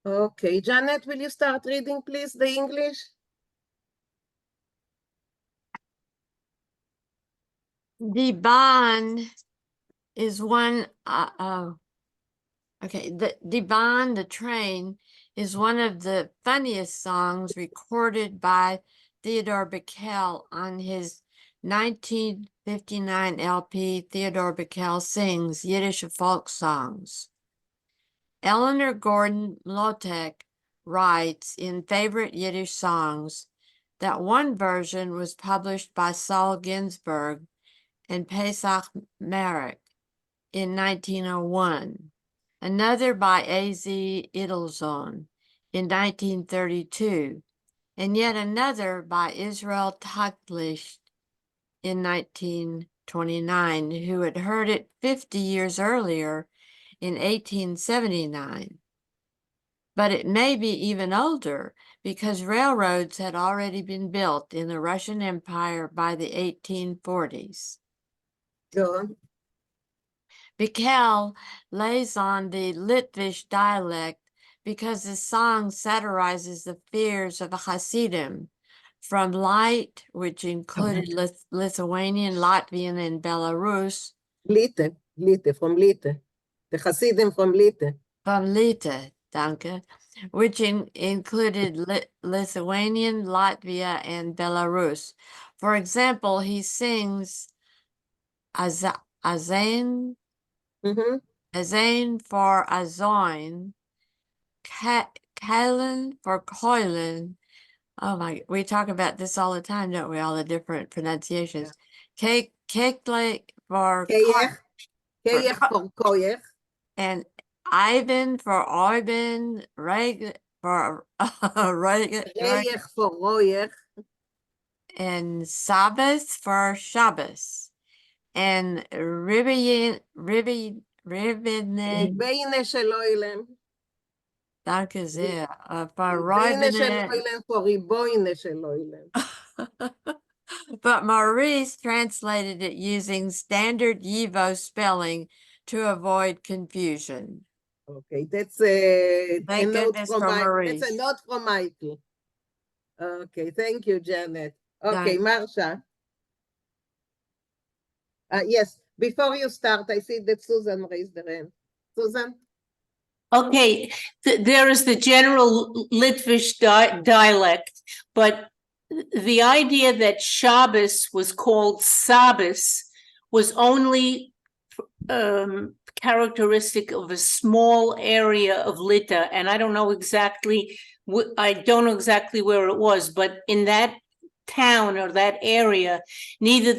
Okay, Janet, will you start reading, please, the English? The Bond is one, the Bond, the train, is one of the funniest songs recorded by Theodore Vinkl on his 1959 LP, Theodore Vinkl Sings Yiddish Folk Songs. Eleanor Gordon Lotek writes in Favorite Yiddish Songs that one version was published by Saul Ginsberg and Pesach Merrick in 1901, another by A.Z. Idelsohn in 1932, and yet another by Israel Tachlicht in 1929, who had heard it 50 years earlier in 1879. But it may be even older because railroads had already been built in the Russian Empire by the 1840s. Go on. Vinkl lays on the Litvish dialect because the song satirizes the fears of the Hasidim from Light, which included Lithuanian, Latvian, and Belarus. Lite, from Lite. The Hasidim from Lite. From Lite, danke, which included Lithuanian, Latvia, and Belarus. For example, he sings Azain, Mm-hmm. Azain for Azoin, Kailen for Koilen. Oh my, we talk about this all the time, don't we? All the different pronunciations. Kekle for Keyech, Keyech for for Koyech. and Ivan for Ivan, Reg for Reg, Reyech for Royech. and Sabbath for Shabbos, and Ribbine, Beine של אוילם. danke sehr, for Beine של Ribbine. אוילם for ריבוינה של אוילם. But Maurice translated it using standard Yivo spelling to avoid confusion. Okay, that's a Thank note goodness from for Michael. That's Maurice. a note from Michael. Okay, thank you, Janet. Okay, Marsha. Yes, before you start, I see that Susan raised her hand. Susan? Okay, there is the general Litvish dialect, but the idea that Shabbos was called Sabbath was only characteristic of a small area of Lita, and I don't know exactly where it was, but in that town or that area, neither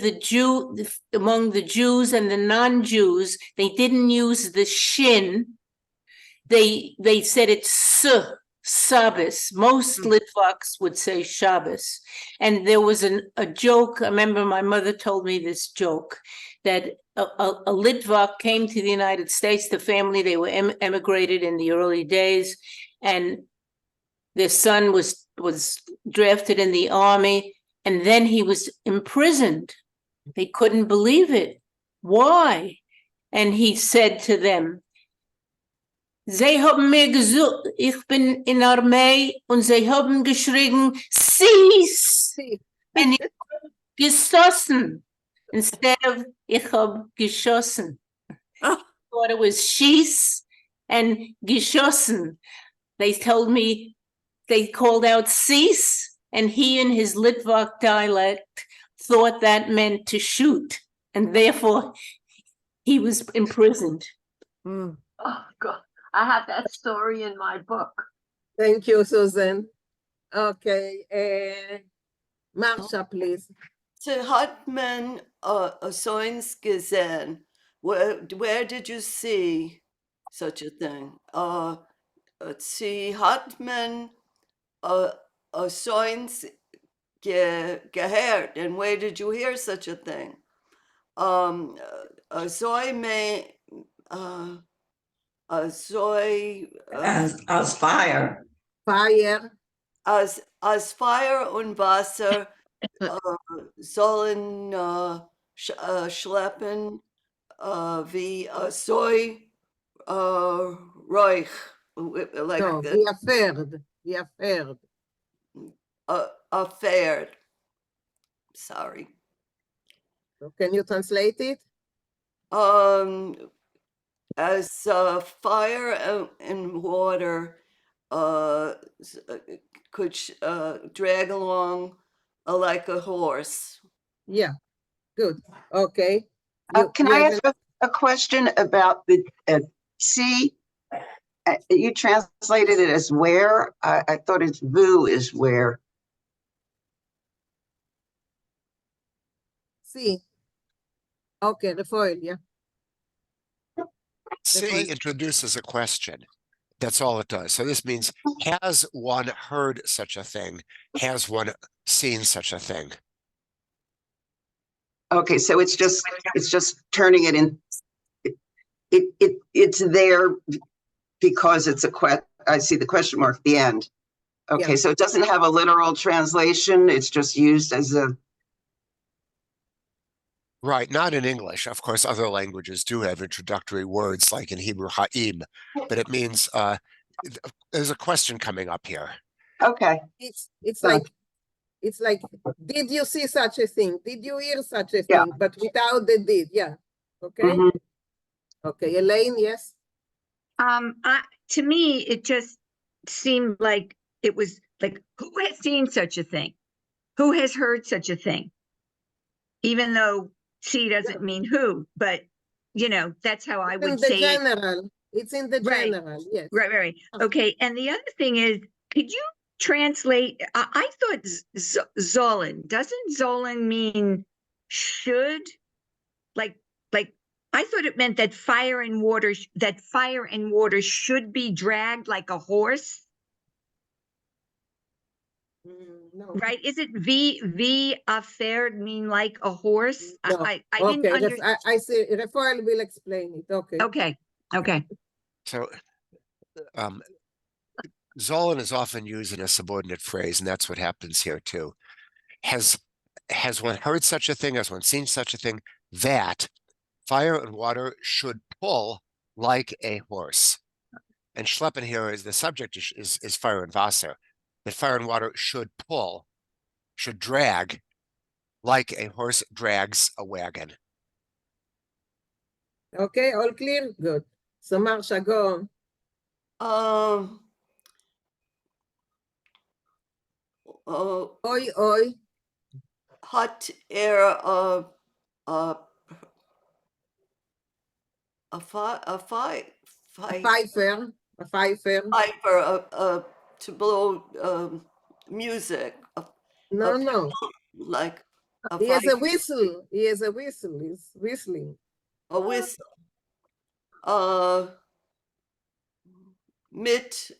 among the Jews and the non-Jews, they didn't use the shin. They said it's Shabbos. Most Litvaks would say Shabbos. And there was a joke. I remember my mother told me this joke that a Litvak came to the United States. The family, they were emigrated in the early days, and their son was drafted in the army, and then he was imprisoned. They couldn't believe it. Why? And he said to them, "Sie haben mir gesucht, ich bin in Armee, und sie haben geschrien, Sis! And ich geschossen, instead of ich hab geschossen." Thought it was schieß and geschossen. They told me they called out Sis, and he in his Litvak dialect thought that meant to shoot, and therefore he was imprisoned. Mm. Oh, God. I have that story in my book. Thank you, Susan. Okay, Marsha, please. Hat man Soins gesehen? Where did you see such a thing? Hat man Soins gehört? And where did you hear such a thing? Soy me soy as fire. Fire. As Fire und Wasser sollen schleppen wie Soy Reich. like No, we are fared. fared. Sorry. So can you translate it? As fire and water could drag along like a horse. Yeah, good. Okay. Can you I have ask a question about the C? You translated it as where? I thought it's vu is where. C. Okay, the foil, yeah. C introduces a question. That's all it does. So this means, has one heard such a thing? Has one seen such a thing? Okay, so it's just turning it in. It's there because it's a I see the question mark at the end. Okay, Yeah. so it doesn't have a literal translation. It's just used as a. Right, not in English. Of course, other languages do have introductory words like in Hebrew, ha'im, but it means there's a question coming up here. Okay. It's So- like, did you see such a thing? Did you hear such a Yeah. thing? But without the did, yeah. Okay. Mhm. Okay, Elaine, yes. To me, it just seemed like it was like, who has seen such a thing? Who has heard such a thing? Even though she doesn't mean who, but that's how I It's in would the say it. general. It's in the Right. general, yes. Right. Okay. And the other thing is, could you translate? I thought Zolan. Doesn't Zolan mean should? Like I thought it meant that fire and water should be dragged like a horse, No. right? Is it v affair mean like a horse? No. I didn't Okay, understand. I see. Rafael will explain it. Okay. Okay. So Zolan is often used in a subordinate phrase, and that's what happens here too. Has one heard such a thing? Has one seen such a thing? That fire and water should pull like a horse. And schleppen here is the subject is fire and Wasser. That fire and water should pull, should drag like a horse drags a wagon. Okay, all clear? Good. So Marsha, go on. Oi. Hot air a fifer to blow music. No. Like He has a fifer, whistle. He's whistling. a whistle. Mit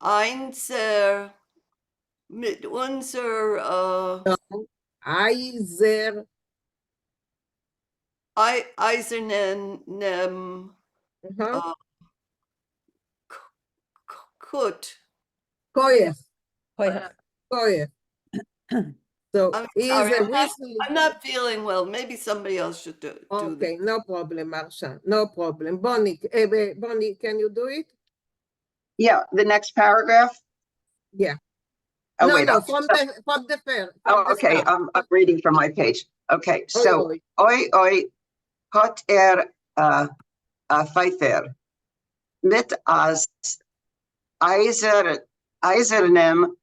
einser mit unser eisernen Kut. Koyef. Koyef. So I'm he is sorry, a whistle. I'm not feeling well. Maybe somebody else should do this. Okay, no problem, Marsha. No problem. Bonnie, can you do it? Yeah, the next paragraph. Yeah. Oh, no, wait. from the fair. Oh, okay. I'm reading from my page. Okay, so oi hot fifer mit as eisernem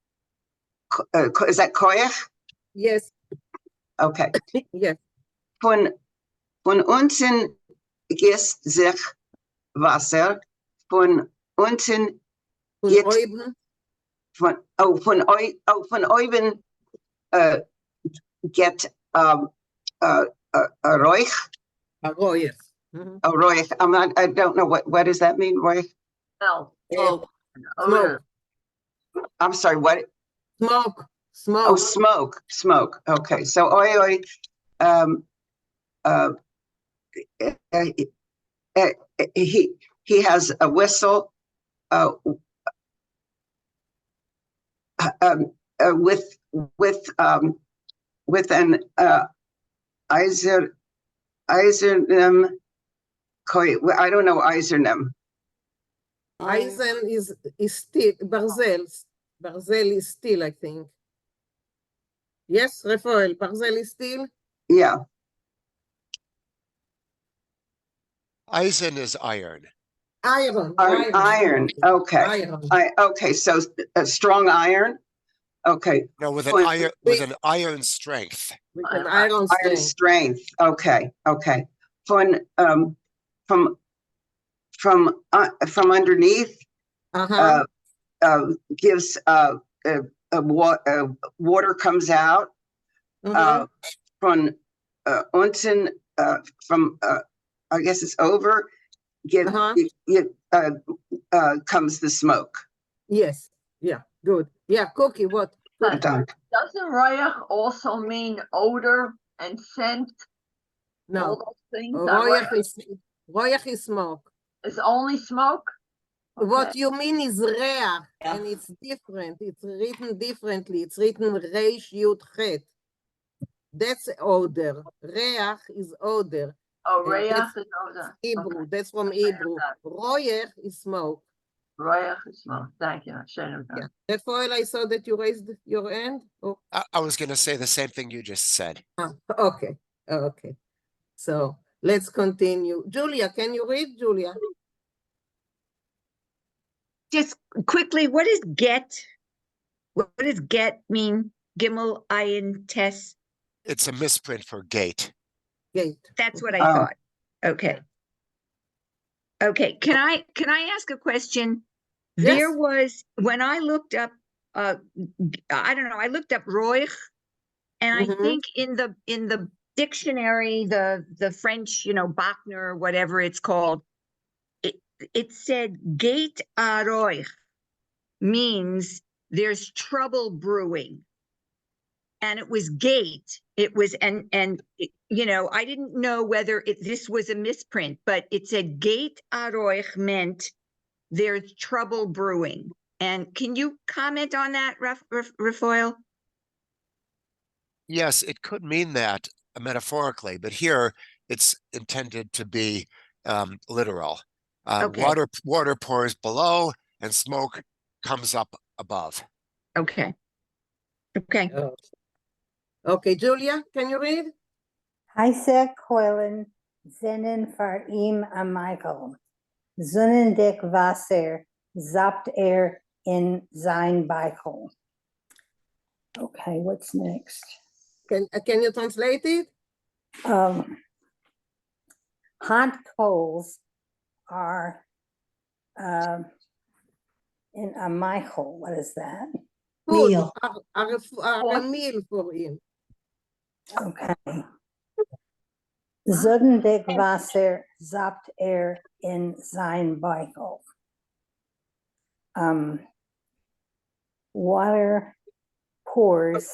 is that koyach? Yes. Okay. Yes. Von unten gießt sich Wasser, von unten geht von oben get a roich. Arroyes. A roich. I don't know what does that mean, roich? Smell. Smoke. I'm sorry, what? Smoke. Oh, smoke. Okay, so oi he has a whistle with an eisernem I don't know eisernem. Eisen is steel. Barzel is steel, I think. Yes, Rafael, Barzel is steel. Yeah, Eisen is iron. Iron. iron, okay. Iron. Okay, so strong iron, okay. No, with an Well, iron, with an iron strength. With an iron Iron strength. strength, okay, okay. From underneath, Uh-huh. gives, water comes out, Uh-huh. from, unten, from, I guess it's over, Uh-huh. comes the smoke. Yes. Yeah. Good. Yeah. Cookie. What? But Done. doesn't royach also mean odor and scent? All No. those things. Royach is smoke. It's only smoke? What Okay. you mean is reach, Yeah. and it's different. It's written differently. It's written reish yud chet. That's odor. Reach is odor. Oh, And royach that's is odor. Hebrew. Okay. That's from Hebrew. Royach is smoke. Royach is smoke. Thank you. I should have Yeah. done. Rafael, I saw that you raised your hand. Oh, I was going to say the same thing you just said. okay. Okay. So let's continue. Julia, can you read, Julia? Just quickly, what does get? What does get mean? Gimel ayin tes. It's a misprint for gate. Gate. That's what I Oh. thought. Okay. Okay. Can I ask a question? Yes. There was when I looked up I don't know, I looked up Roich, and I Mhm. think in the dictionary, the French, Bachner or whatever it's called, it said gate a Roich means there's trouble brewing. And it was gate. It was and I didn't know whether this was a misprint, but it said gate aroich meant there's trouble brewing. And can you comment on that, Rafael? Yes, it could mean that metaphorically, but here it's intended to be literal. Okay. Water pours below and smoke comes up above. Okay. Okay. Oh. Okay, Julia, can you read? Heise Keulen Zinnen für ihm am Michael. Sonnendick Wasser zappt in sein Beichel. Okay, what's next? Can you translate it? Hot coals are in a Michael. What is that? Food. Meal. A meal for him. Okay. Sonnendick Wasser zappt in sein Beichel. Water pours.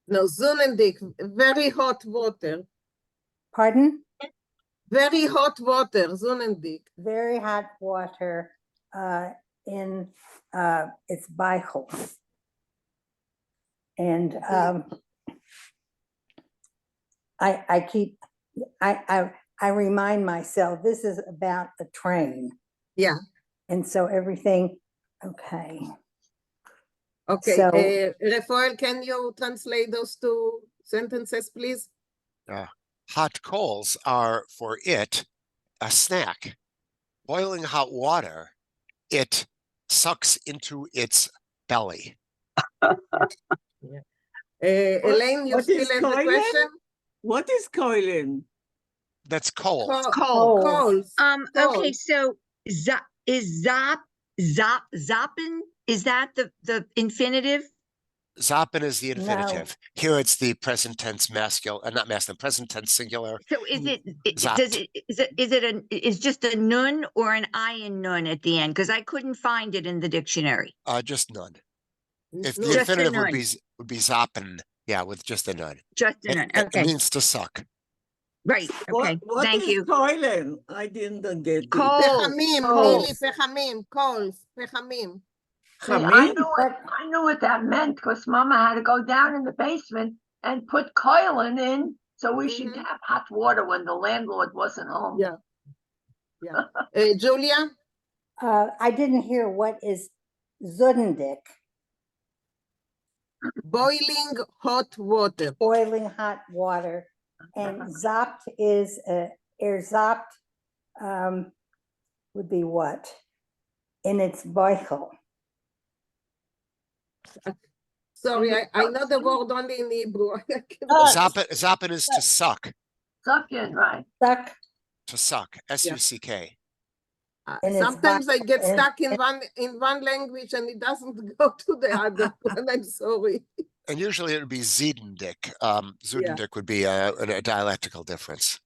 No, Sonnendick, very hot water. Pardon? Very hot water, Sonnendick. Very hot water in its Beichel. And I remind myself this is about the train. Yeah. And so everything, okay. Okay, So- Rafael, can you translate those two sentences, please? Hot coals are for it a snack. Boiling hot water, it sucks into its belly. Elaine, you what still is have the koilen? question? What is koilen? That's coal. Coals. Okay, so zappen, is that the infinitive? Zappen is the No. infinitive. Here it's the present tense masculine, not masculine, present tense singular. So is it, Zapt. is just a nun or an ayin nun at the end? Because I couldn't find it in the dictionary. Just none. If the No. Just a infinitive nun. would be zappen, yeah, with just a none. Just a nun, It okay, means to suck. right, okay, What thank is you. koilen? I didn't get it. Coals, Pechamim, coals. Lily, pechamim, coals, pechamim. See, I Chamim? knew what that meant because Mama had to go down in the basement and put koilen in so we should Mhm. have hot water when the landlord wasn't home. Yeah. Yeah. Julia? I didn't hear what is Zudendick, Boiling hot water. boiling hot water. And Zopt is, Erzopt, would be what? In its Vinkl. Sorry, I know the word only in Hebrew. Zappen is to suck. Sucking, right? Stuck To suck. S-U-C-K. in its Sometimes I get and- stuck in one language and it doesn't go to the other one. I'm sorry. And usually it would be Ziedendick. Zudendick would be a dialectical difference.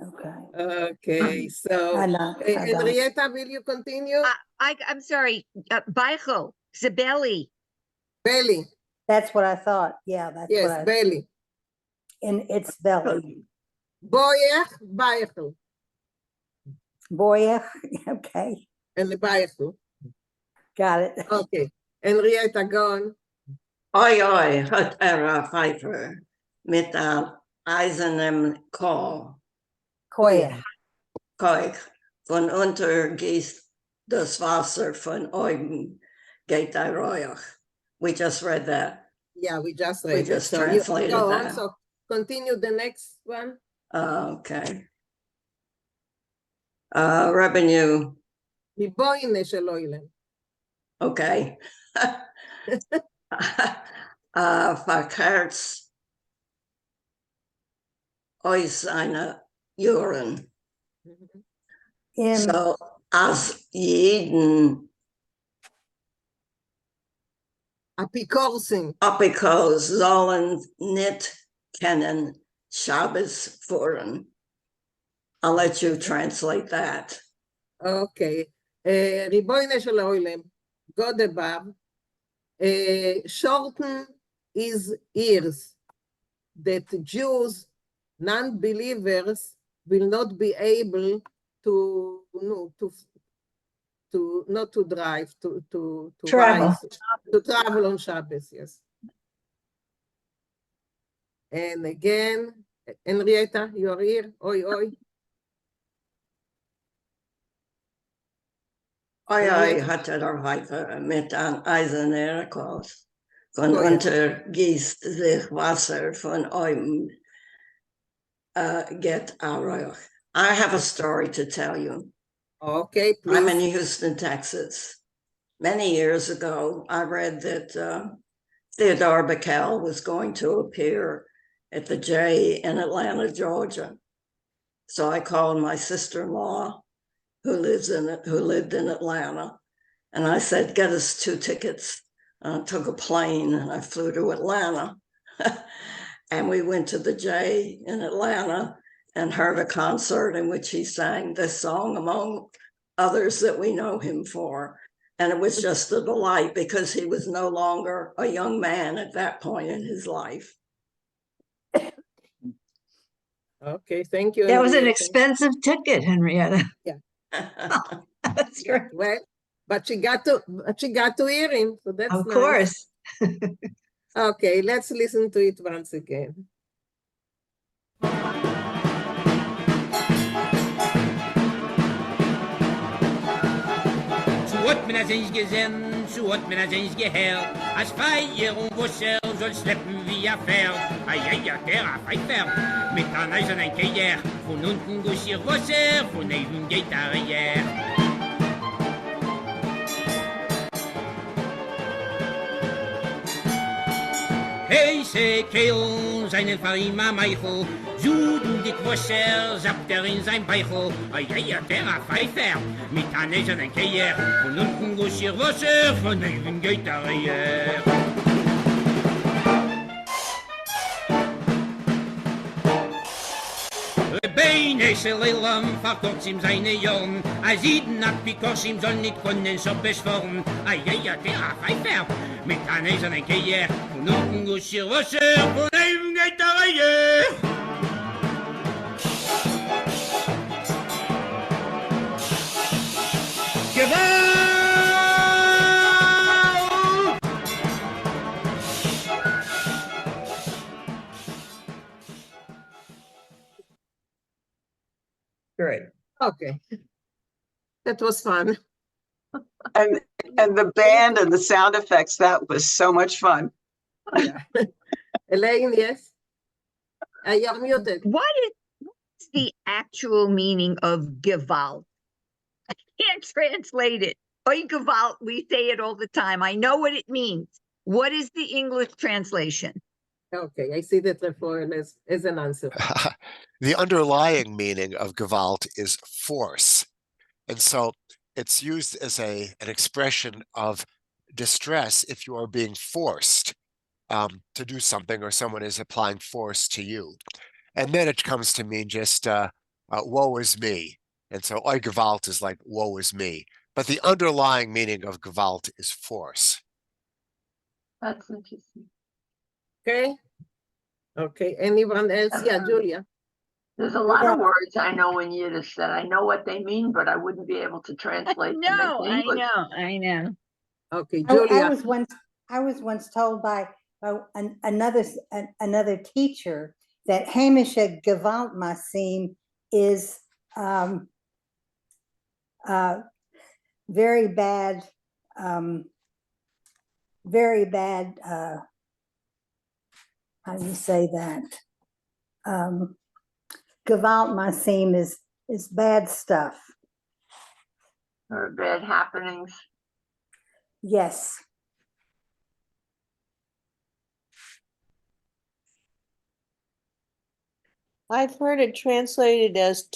Okay. Okay, so Hana. Henrietta, will you continue? I'm sorry, Vinkl, Zabelli. Belly, That's what I thought. Yeah, that's yes, what I, belly. in its belly. Boyer, Beichel, Boy, okay, and the Beichel. got it. Okay, Henrietta, go on. Oi, oi, hat a Pfeifer mit einem eisernen Koya. Kalk. Von unter gießt das Wasser, von oben geht der Räuch. We just read that. Yeah, we just We read it. just So you translated go on, that. so continue the next one. Okay. Revenue, Riboine של oilem. okay. Verkehrs euch seine Juren. In, So, as jeden Apikorsin. Apikos sollen nicht kennen Shabbos fuhren. I'll let you translate that. Okay. Riboine של oilem. God above. Shorten his ears that Jews, non-believers, will not be able to, not to drive, to Travel. rise, to travel on Shabbos, yes. And again, Henrietta, you are here. Oi, oi. Oi, oi, hat heute mit einem eisernen Klaus. Von Oh, ja. unter gießt sich Wasser von oben, get Arroch. I have a story to tell you. Okay, I'm in please. Houston, Texas. Many years ago, I read that Theodore Vinkl was going to appear at the J in Atlanta, Georgia. So I called my sister-in-law, who lived in Atlanta, and I said, "Get us 2 tickets." I took a plane and I flew to Atlanta, and we went to the J in Atlanta and heard a concert in which he sang this song, among others that we know him for. And it was just a delight because he was no longer a young man at that point in his life. Okay, thank you. That was an Henrietta. expensive ticket, Henrietta. That's Yeah, great. well, but she got to hear him, so that's Of nice. course. Okay, let's listen to it once again. Zu hat mir das nicht gesehen, zu hat mir das nicht gehört. Als Feier und Wasser soll schleppen wie ein Pferd. Ja, der Pfeifer mit einem eisernen Keier. Von unten guss ihr Wasser, von neben geht der Reher. Hey, se Kehl, seinen Farima Meichel, Juden dick Wasser, zappt in sein Beichel. Ja, der Pfeifer, mit einem eisernen Keier, von unten guss ihr Wasser, von neben geht der Reher. Beine Leilam verkauft ihm seine Jorn. Als jeden Apikosim soll nicht können so beschworen. Ja, der Pfeifer mit einem eisernen Keier. Von unten guss ihr Wasser, von neben geht der Reher. Gewalt! Great. Okay. That was fun. And the band and the sound effects, that was so much fun. Yeah. Elaine, yes? You're muted. What's the actual meaning of Gewalt? I can't translate it. Oy Gewalt, we say it all the time. I know what it means. What is the English translation? Okay, I see that Rafael as an answer. The underlying meaning of Gewalt is force. And so it's used as an expression of distress if you are being forced to do something or someone is applying force to you. And then it comes to mean just woe is me. And so Oy Gewalt is like woe is me. But the underlying meaning of Gewalt is force. That's interesting. Okay. Okay. Anyone else? Yeah, Julia. There's a lot of words I know in Yiddish that I know what they mean, but I wouldn't be able to translate them into English. I know. Okay, I Julia. was once told by another teacher that Hamisha Gewalt Masim is very bad, how do you say that? Gewalt Masim is bad stuff. Or bad happenings. Yes. I've heard it translated as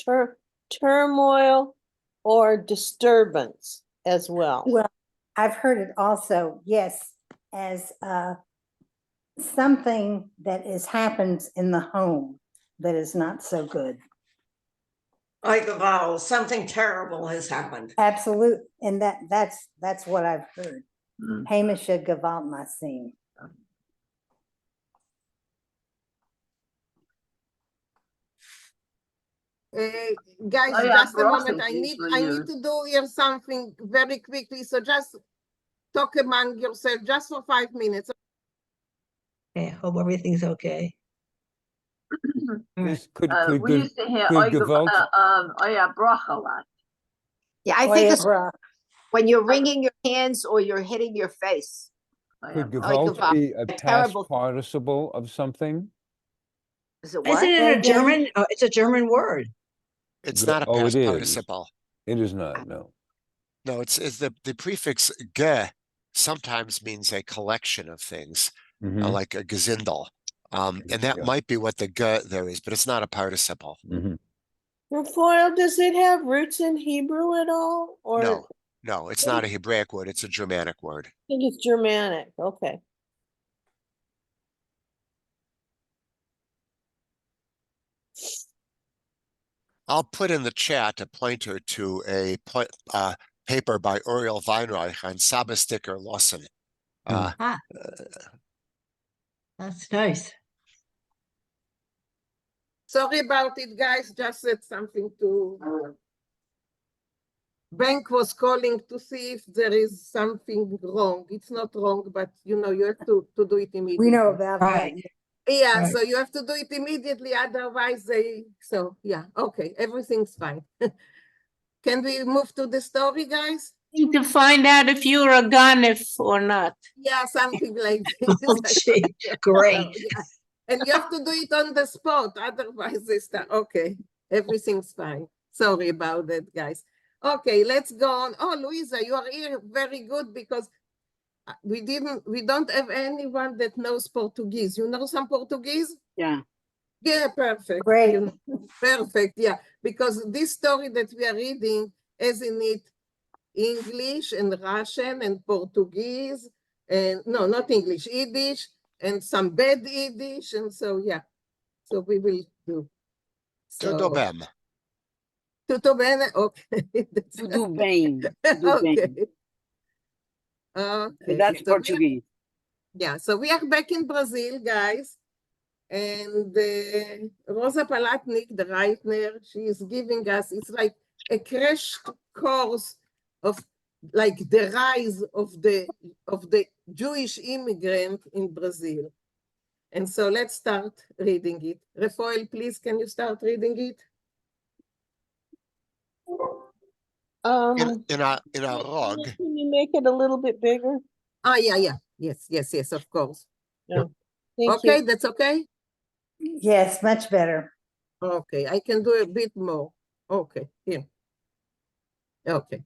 turmoil or disturbance as well. Well, I've heard it also, yes, as something that happens in the home that is not so good. Like a vowel, something terrible has happened. Absolutely, and that's what I've heard. Hamisha Gewalt Masim. Guys, just a moment. I need to do here something very quickly. So just talk among yourself just for 5 minutes. Okay, hope everything's okay. Yes, We used to hear brach a lot. Yeah, I think it's when you're wringing your hands or you're hitting your face. Could Gewalt be a past participle of something? Is it what? Isn't it a German? It's a German word. It's not a past participle. It is not, no. No, it's the prefix ge sometimes means a collection of things, like a gesindel. And that might be what the ge there is, but it's not a participle. Rafael, does it have roots in Hebrew at all? Or No, it's not a Hebraic word. It's a Germanic word. I think it's Germanic. Okay. I'll put in the chat a pointer to a paper by Uriel Weinreich on Sabbasticker Lawson. That's nice. Sorry about it, guys. Just said something to. Bank was calling to see if there is something wrong. It's not wrong, but you have to do it immediately. We know about that. Yeah, so you have to do it immediately, otherwise yeah, okay, everything's fine. Can we move to the story, guys? Need to find out if you're a ganif or not. Yeah, something like this. Oh, gee, great. Yeah. And you have to do it on the spot, otherwise okay, everything's fine. Sorry about that, guys. Okay, let's go on. Oh, Luisa, you are here, very good, because we don't have anyone that knows Portuguese. You know some Portuguese? Yeah. Yeah, perfect. Great. Perfect, yeah. Because this story that we are reading has in it English and Russian and Portuguese, and no, not English, Yiddish, and some bad Yiddish, and so yeah. So we will do. Tutto bene. Tutto bene? Okay. Tudo bem. Okay. Okay. That's Portuguese. Yeah, so we are back in Brazil, guys. And Rosa Palatnik, the writer, she is giving us, it's like a crash course of like the rise of the Jewish immigrant in Brazil. And so let's start reading it. Rafael, please, can you start reading it? in a rog. Can you make it a little bit bigger? Yeah. Yes, of course. Yeah. Thank Okay, you. that's okay? Yes, much better. Okay, I can do a bit more. Okay, here. Okay.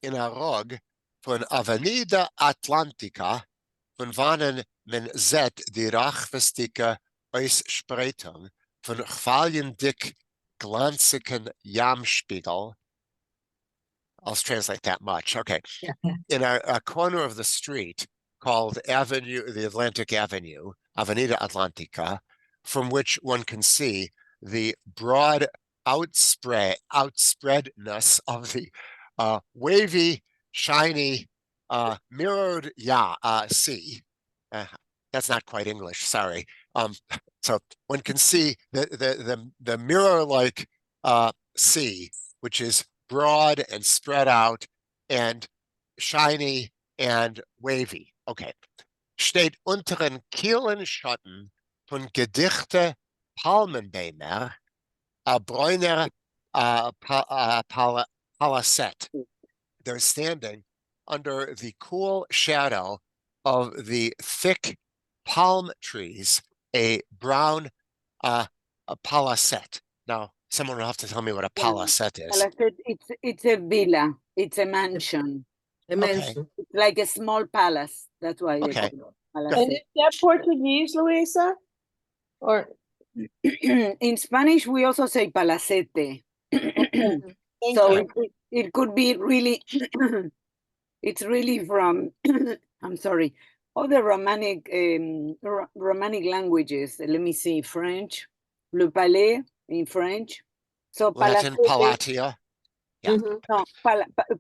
In a rog von Avenida Atlantica, von wannen men zet die rachvestike Ausspretung von Chvaljendick glanzigen Jamspiegel. I'll translate that much. Okay. Yeah. In a corner of the street called the Atlantic Avenue, Avenida Atlantica, from which one can see the broad outspreadness of the wavy, shiny, mirrored sea. That's not quite English, sorry. So one can see the mirror-like sea, which is broad and spread out and shiny and wavy. Okay. Steht unteren Kielenschatten von Gedichte Palmenbäumer, a bräuner Palasset. They're standing under the cool shadow of the thick palm trees, a brown a Palasset. Now, someone will have to tell me what a Palasset is. Palasset, it's a villa. It's a mansion. A mansion. It's like a small palace. That's why they call it And Palasset. is that Portuguese, Luisa? Or In Spanish, we also say palacete. Thank So you. it could be really, it's really from, I'm sorry, other Romanic languages. Let me see, French, le palais in French. So Latin palacete, palatio. Yeah. no,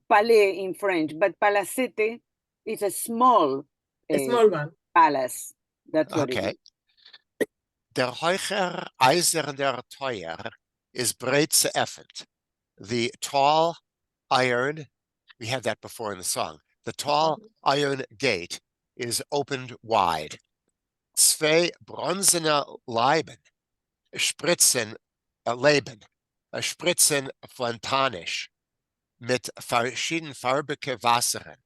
palais in French, but palacete is a small one. palace. That's what it Okay. is. Der Heucher eiserner Teuer is breitse effort. The tall iron, we had that before in the song. The tall iron gate is opened wide. Zwei bronzene Leben spritzen fontanisch mit verschiedenfarbige Wasseren.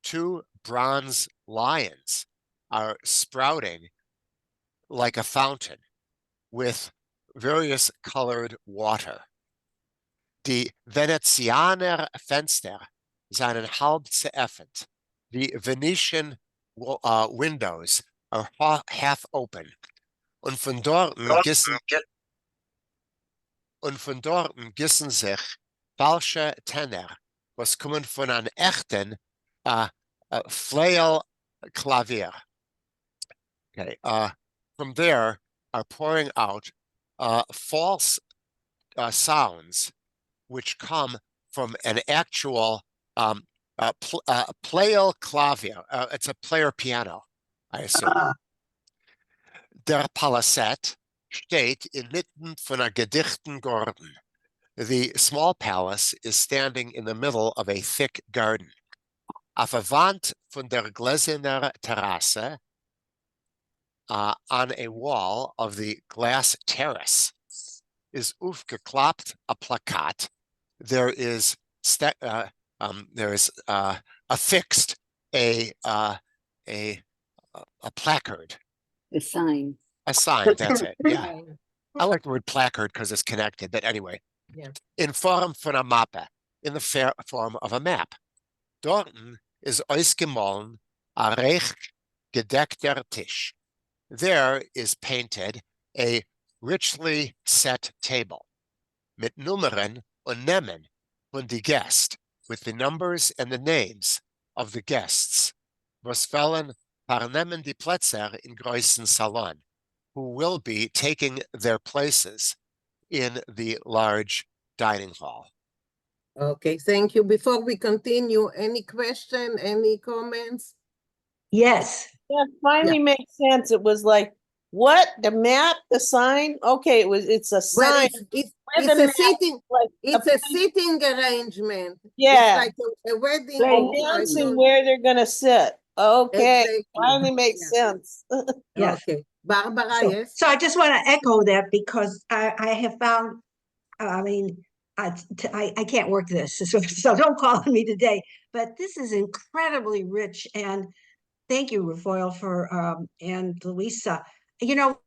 Two bronze lions are sprouting like a fountain with various colored water. Die Venezianer Fenster seien halb geöffnet. The Venetian windows are half open. Und von dort gissen sich falsche Tenor, was kommen von einem echten Flail-Klavier. Okay, from there are pouring out false sounds which come from an actual player clavier. It's a player piano, I assume. Der Palasset steht inmitten von einer gedichten Garten. The small palace is standing in the middle of a thick garden. Auf der Wand von der gläsernen Terrasse, on a wall of the glass terrace, is aufgeklappt a plakat. There is affixed a placard. A sign. A sign, that's it. Yeah. I like the word placard because it's connected, but anyway. Yeah. In form von a Mappe, in the form of a map. Dorten is ausgemahlen a reich gedeckter Tisch. There is painted a richly set table, mit Nummern und Namen von die Gäste, with the numbers and the names of the guests, was fallen parnehmen die Plätze in großen Salon, who will be taking their places in the large dining hall. Okay, thank you. Before we continue, any question, any comments? Yes. that finally makes sense. It was like, what? The map, the sign? Okay, it's a Well, sign. it's with a a map, sitting, like it's a sitting arrangement. Yeah. It's like a wedding. announcing where they're gonna sit. Okay, Exactly. finally makes sense. Yes. Okay, Barbara, So, yes? so I just want to echo that because I have found, I mean, I can't work this, so don't call on me today. But this is incredibly rich, and thank you, Rafael, and Louisa. You know,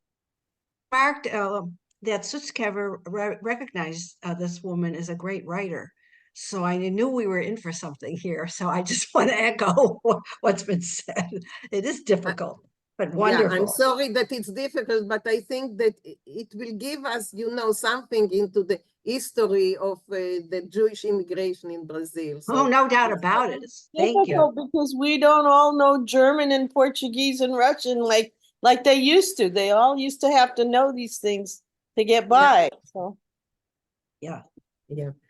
marked that Sutskever recognized this woman as a great writer. So I knew we were in for something here. So I just want to echo what's been said. It is difficult, but wonderful. Yeah, I'm sorry that it's difficult, but I think that it will give us, something into the history of the Jewish immigration in Brazil. So, oh, no doubt about it. Thank you. Difficult because we don't all know German and Portuguese and Russian like they used to. They all used to have to know these things to get by. So yeah.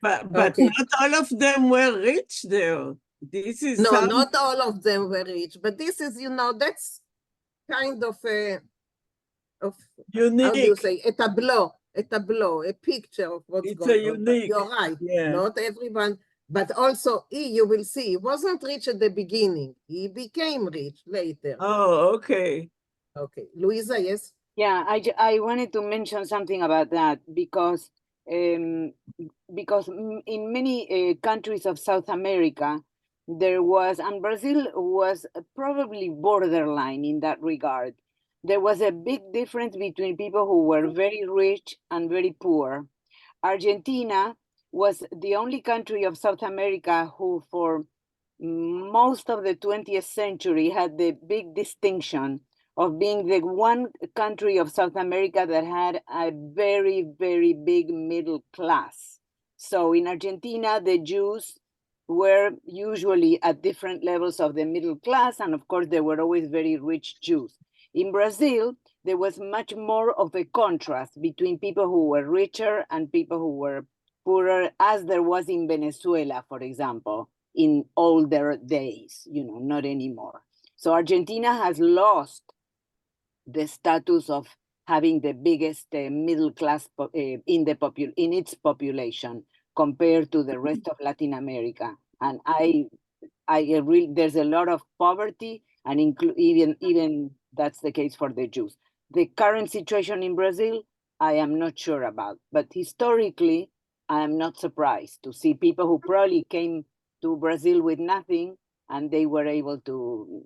But Okay. not all of them were rich there. This is No, not all of them were rich, but this is, that's kind of how do you unique. say, a tableau, a picture of what's It's going a on. But unique. you're right, Yeah. not everyone, but also you will see, he wasn't rich at the beginning. He became rich later. Oh, okay. Okay, Luisa, yes? Yeah, I wanted to mention something about that because in many countries of South America, there was, and Brazil was probably borderline in that regard. There was a big difference between people who were very rich and very poor. Argentina was the only country of South America who, for most of the 20th century, had the big distinction of being the one country of South America that had a very, very big middle class. So in Argentina, the Jews were usually at different levels of the middle class, and of course, there were always very rich Jews. In Brazil, there was much more of a contrast between people who were richer and people who were poorer, as there was in Venezuela, for example, in older days, not anymore. So Argentina has lost the status of having the biggest middle class in its population compared to the rest of Latin America. And I agree, there's a lot of poverty, and even that's the case for the Jews. The current situation in Brazil, I am not sure about, but historically, I am not surprised to see people who probably came to Brazil with nothing and they were able to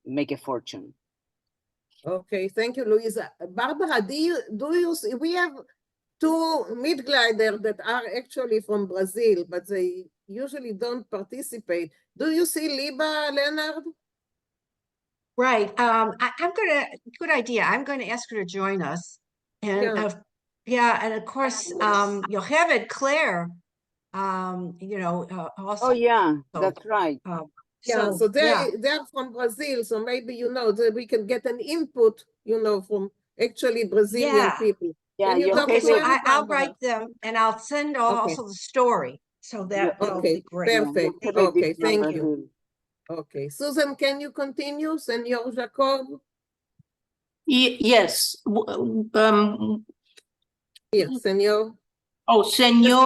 make a fortune. Okay, thank you, Luisa. Barbara, do you see, we have two mid-gliders that are actually from Brazil, but they usually don't participate. Do you see Liba, Leonard? Right. Good idea. I'm going to ask her to join us. And and of course, Yocheved, Claire, also. Oh yeah, that's right. So they're from Brazil, so maybe that we can get an input, from actually Brazilian people. Yeah, can you talk to them, I'll write them and I'll send also the story. So that'll be great. Perfect. Okay, thank you. Okay, Susan, can you continue, Senor Jacob? Yes. Here, Senor. Oh, Senor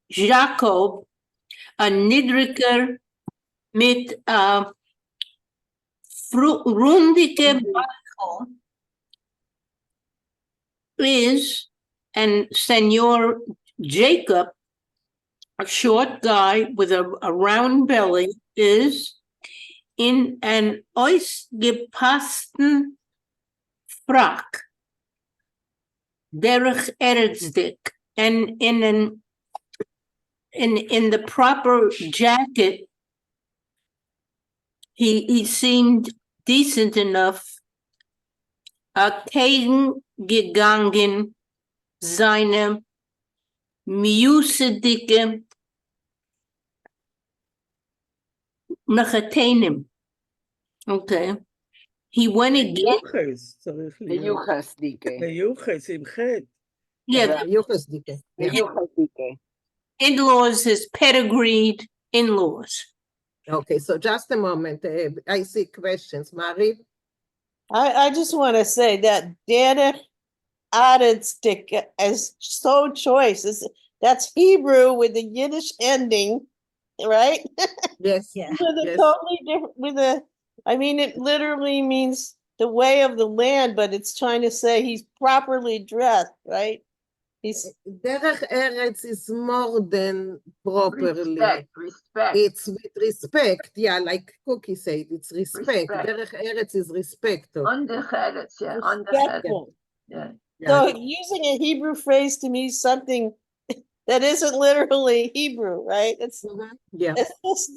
Jacob, een Niedriger mit rundige Bachel is, and Senor Jacob, a short guy with a round belly, is in an ausgepassten Frack, derech erdsdick, and in the proper jacket, he seemed decent enough. Kein gegangen seine musedicke Mechatenim. Okay. He went again. The Yuchas Dike. The Yuchas in head. Yeah, the Yuchas Dike. The Yuchas Dike. In-laws, his pedigreed in-laws. Okay, so just a moment. I see questions. Mari? I just want to say that Derech Aretzdike is so choice. That's Hebrew with the Yiddish ending, right? Yes. Totally different. It literally means the way of the land, but it's trying to say he's properly dressed, right? Derech Eretz is more than properly. Respect. It's with respect. Yeah, like Cookie said, it's respect. Derech Eretz is respect. Under Eretz, yeah. Under Respectful. Yeah. So using a Hebrew phrase to mean something that isn't literally Hebrew, right? It's yeah. It's just,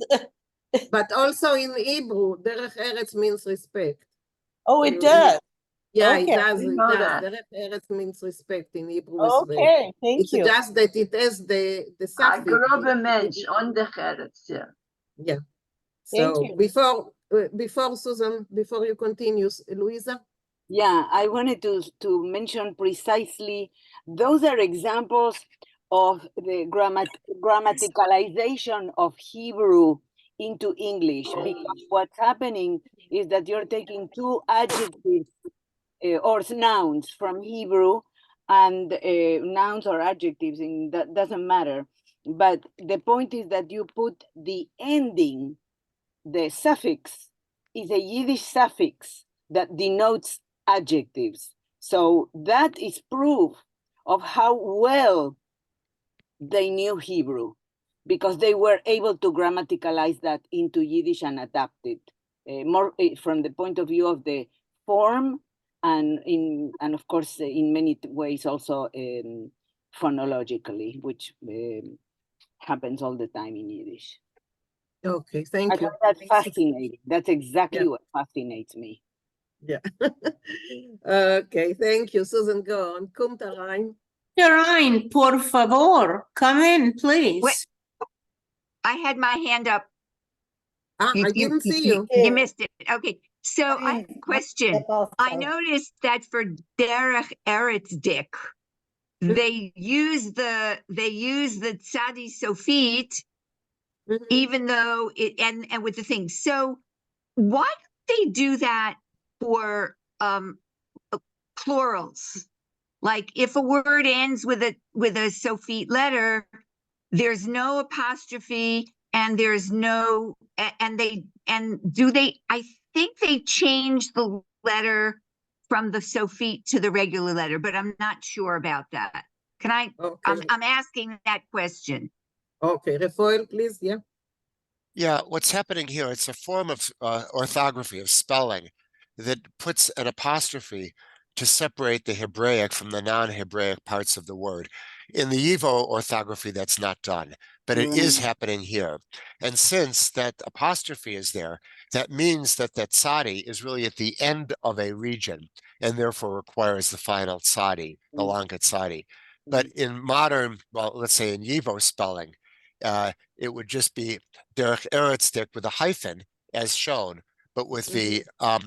But also in Hebrew, Derech Eretz means respect. oh, it does. Yeah, Okay. it does. We It know does. that. Derech Eretz means respect in Hebrew as well. Okay, thank It's you. just that it has the A suffix. grobe Mensch, under Eretz, yeah. Yeah. Thank So you. before Susan, before you continue, Louisa. Yeah, I wanted to mention precisely, those are examples of the grammaticalization of Hebrew into English, because what's happening is that you're taking two adjectives or nouns from Hebrew, and nouns or adjectives, and that doesn't matter. But the point is that you put the ending, the suffix is a Yiddish suffix that denotes adjectives. So that is proof of how well they knew Hebrew, because they were able to grammaticalize that into Yiddish and adapt it more from the point of view of the form, and of course in many ways also phonologically, which happens all the time in Yiddish. Okay, thank you. That's fascinating. That's exactly what fascinates me. Yeah. Okay, thank you, Susan. Go on. Kommt rein. Rein, por favor, come in, please. I had my hand up. I didn't see you. You missed it. Okay. So I have a question. I noticed that for Derech Eretz Dik, they use the Tzadi Sofit, even though it and with the thing. So why do they do that for plurals? Like if a word ends with a Sofit letter, there's no apostrophe and there's no I think they changed the letter from the Sofit to the regular letter, but I'm not sure about that. Can I? Okay. I'm asking that question. Okay, Rafael, please. Yeah. Yeah, what's happening here, it's a form of orthography, of spelling, that puts an apostrophe to separate the Hebraic from the non-Hebraic parts of the word. In the Evo orthography, that's not done, but it is happening here. And since that apostrophe is there, that means that that tzadi is really at the end of a region, and therefore requires the final tzadi, the longa tzadi. But in modern, well, let's say in Evo spelling, it would just be Derech Eretz Dik with a hyphen, as shown, but with the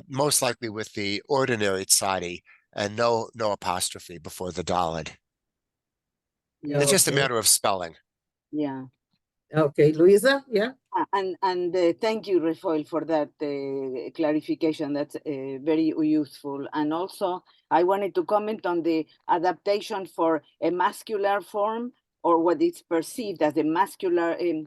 most likely with the ordinary tzadi and no apostrophe before the daled. Yeah. It's just a matter of spelling. Yeah. Okay, Louisa. Yeah. And thank you, Rafael, for that clarification. That's very useful. And also, I wanted to comment on the adaptation for a masculine form, or what is perceived as a masculine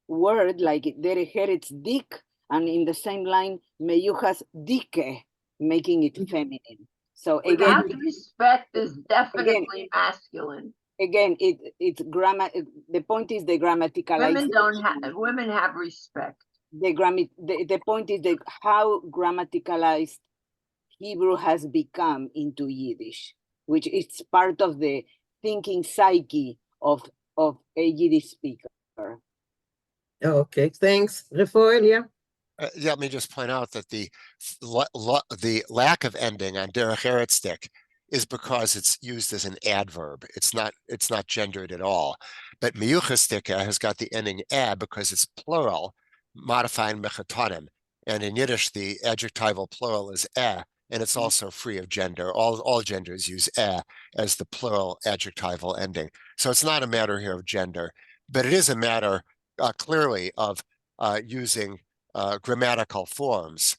word, like Derech Eretz Dik, and in the same line, Meyuchas Dike, making it feminine. So again, Without respect is definitely masculine. Again, it's grammar. The point is the grammaticalization. Women have respect. The point is that how grammaticalized Hebrew has become into Yiddish, which is part of the thinking psyche of a Yiddish speaker. Okay, thanks. Rafael, yeah. Let me just point out that the lack of ending on Derech Eretz Dik is because it's used as an adverb. It's not gendered at all. But Meyuchas Dik has got the ending because it's plural, modifying mechatonim. And in Yiddish, the adjectival plural is and it's also free of gender. All genders use as the plural adjectival ending. So it's not a matter here of gender, but it is a matter clearly of using grammatical forms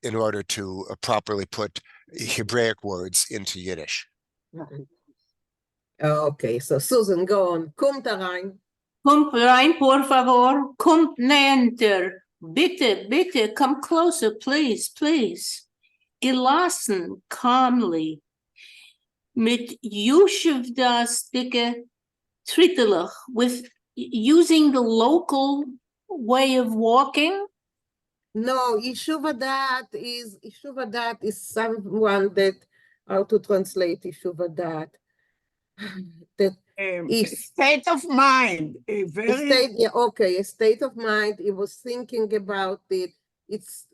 in order to properly put Hebraic words into Yiddish. Okay, so Susan, go on. Kommt rein. Kommt rein, por favor. Kommt näher. Bitte, bitte, come closer, please, please. gelassen, calmly, mit Yushavdas dicke Trittelach, with using the local way of walking? No, Ishuvadat is someone that, how to translate Ishuvadat? That is State of mind, a a very state, yeah, okay, a state of mind. He was thinking about it. It's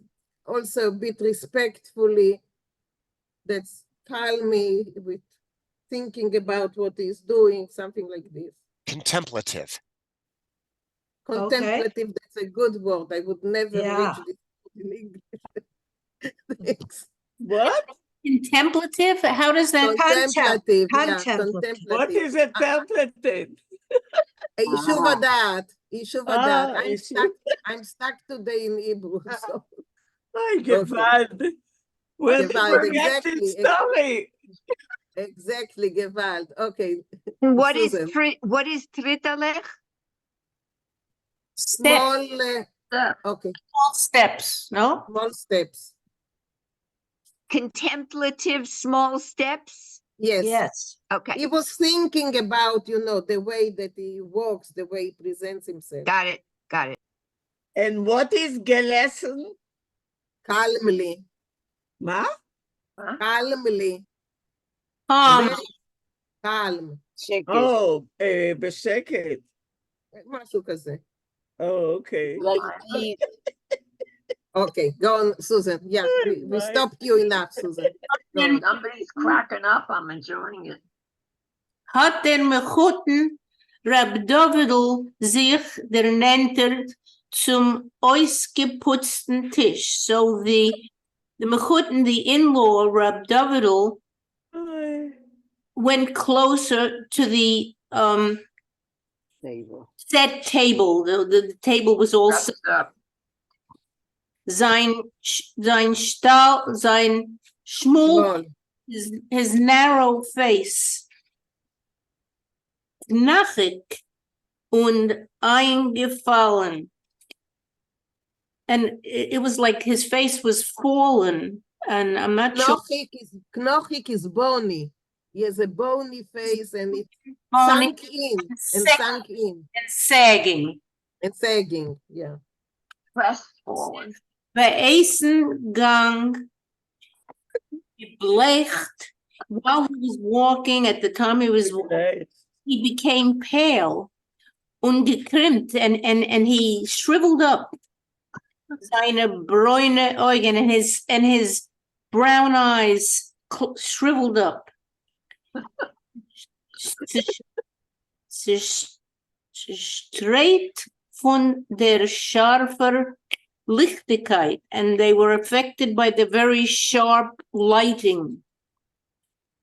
also a bit respectfully, that's calmly with thinking about what he's doing, something like this. Contemplative. Contemplative, that's a good word. I would never Yeah. reach this in English. Thanks. what? Contemplative? How does that? Contemplative, yeah, Contemplative. contemplative. What is a templated? Ishuvadat. Ah, I'm stuck today in Hebrew. So. my Gewalt. Where's the Gewalt, forgetting exactly. story? Exactly, Gewalt. Okay. What is Susan. Trittelech? Small, okay. Small steps, no? Small steps. Contemplative small steps? Yes. Yes. Okay, He was thinking about, the way that he walks, the way he presents himself. got it, got it. And what is gelassen? Calmly. Ma? Calmly. Calm. Very calm. Oh, בשקט. משהו כזה. Oh, okay. Okay, go on, Susan. Yeah, we stopped you enough, Susan. Go on. Somebody's cracking up. I'm enjoying it. Hat der Mechoten Rab Dovidel sich der Nenter zum ausgeputzten Tisch. So the Mechoten, the in-law, Rab Dovidel, went closer to the set table. The table was all set. Sein Schmul, his narrow face, nachig und eingefallen. And it was like his face was fallen, and I'm not sure. Knochik is bony. He has a bony face, and it Bony sunk in and sunk in. And sagging. And sagging, yeah. Crestfallen. Bei Eisengang, geblecht, while he was walking, at the time he became pale, ungekrimmt, and he shriveled up. Seine bräune Augen, and his brown eyes shriveled up. Straight von der scharfer Lichtigkeit, and they were affected by the very sharp lighting.